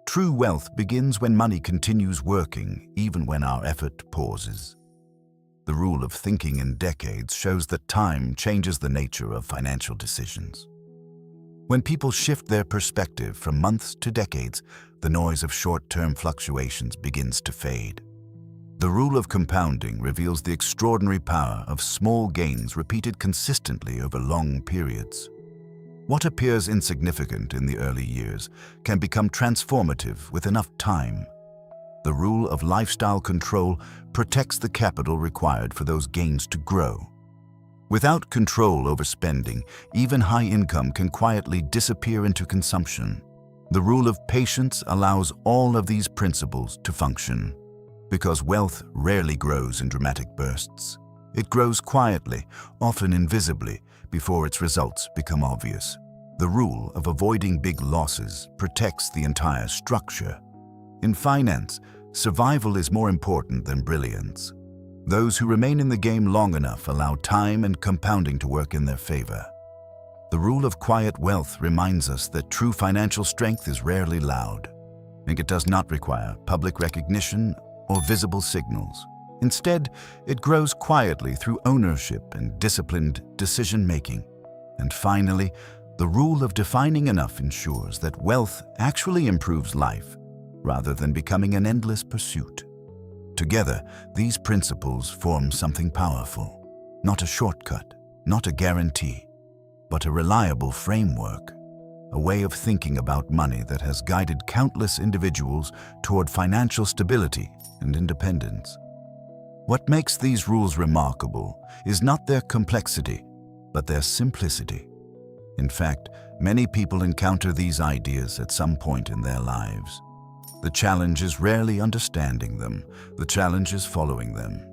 True wealth begins when money continues working, even when our effort pauses. The rule of thinking in decades shows that time changes the nature of financial decisions. When people shift their perspective from months to decades, the noise of short-term fluctuations begins to fade. The rule of compounding reveals the extraordinary power of small gains repeated consistently over long periods. What appears insignificant in the early years can become transformative with enough time. The rule of lifestyle control protects the capital required for those gains to grow. Without control over spending, even high income can quietly disappear into consumption. The rule of patience allows all of these principles to function. Because wealth rarely grows in dramatic bursts. It grows quietly, often invisibly, before its results become obvious. The rule of avoiding big losses protects the entire structure. In finance, survival is more important than brilliance. Those who remain in the game long enough allow time and compounding to work in their favor. The rule of quiet wealth reminds us that true financial strength is rarely loud, and it does not require public recognition or visible signals. Instead, it grows quietly through ownership and disciplined decision-making. And finally, the rule of defining enough ensures that wealth actually improves life, rather than becoming an endless pursuit. Together, these principles form something powerful. Not a shortcut, not a guarantee, but a reliable framework. A way of thinking about money that has guided countless individuals toward financial stability and independence. What makes these rules remarkable is not their complexity, but their simplicity. In fact, many people encounter these ideas at some point in their lives. The challenge is rarely understanding them. The challenge is following them.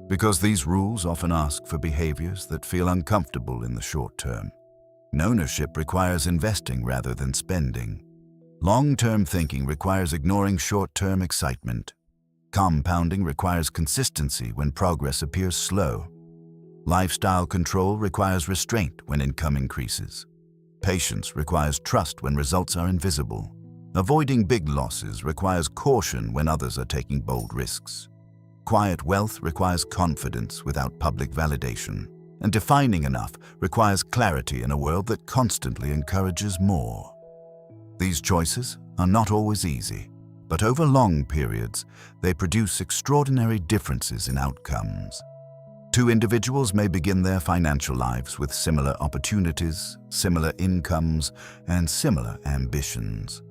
Because these rules often ask for behaviors that feel uncomfortable in the short term. Ownership requires investing rather than spending. Long-term thinking requires ignoring short-term excitement. Compounding requires consistency when progress appears slow. Lifestyle control requires restraint when income increases. Patience requires trust when results are invisible. Avoiding big losses requires caution when others are taking bold risks. Quiet wealth requires confidence without public validation. And defining enough requires clarity in a world that constantly encourages more. These choices are not always easy, but over long periods, they produce extraordinary differences in outcomes. Two individuals may begin their financial lives with similar opportunities, similar incomes, and similar ambitions.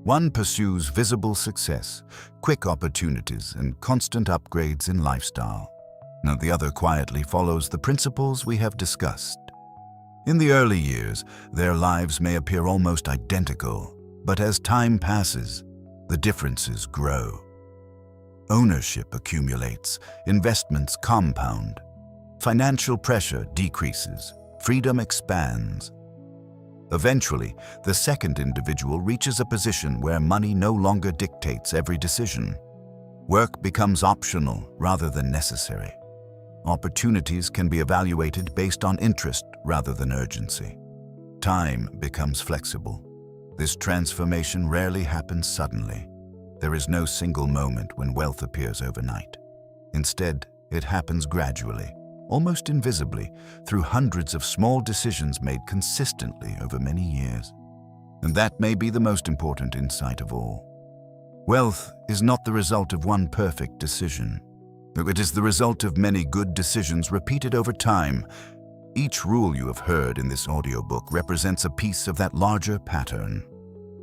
One pursues visible success, quick opportunities, and constant upgrades in lifestyle. Now the other quietly follows the principles we have discussed. In the early years, their lives may appear almost identical, but as time passes, the differences grow. Ownership accumulates, investments compound, financial pressure decreases, freedom expands. Eventually, the second individual reaches a position where money no longer dictates every decision. Work becomes optional rather than necessary. Opportunities can be evaluated based on interest rather than urgency. Time becomes flexible. This transformation rarely happens suddenly. There is no single moment when wealth appears overnight. Instead, it happens gradually, almost invisibly, through hundreds of small decisions made consistently over many years. And that may be the most important insight of all. Wealth is not the result of one perfect decision. It is the result of many good decisions repeated over time. Each rule you have heard in this audiobook represents a piece of that larger pattern.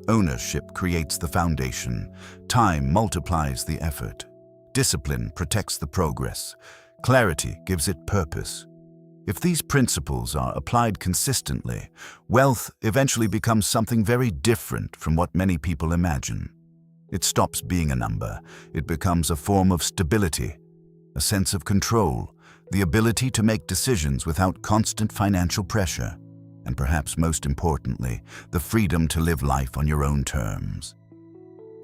Ownership creates the foundation. Time multiplies the effort. Discipline protects the progress. Clarity gives it purpose. If these principles are applied consistently, wealth eventually becomes something very different from what many people imagine. It stops being a number. It becomes a form of stability, a sense of control, the ability to make decisions without constant financial pressure, and perhaps most importantly, the freedom to live life on your own terms.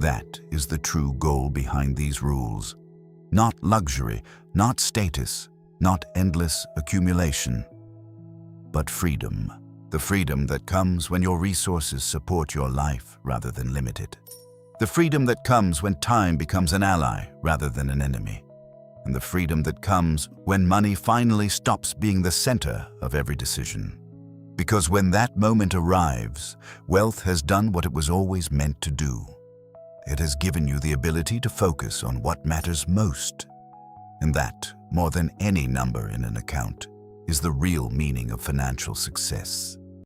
That is the true goal behind these rules. Not luxury, not status, not endless accumulation, but freedom. The freedom that comes when your resources support your life rather than limit it. The freedom that comes when time becomes an ally rather than an enemy. And the freedom that comes when money finally stops being the center of every decision. Because when that moment arrives, wealth has done what it was always meant to do. It has given you the ability to focus on what matters most. And that, more than any number in an account, is the real meaning of financial success.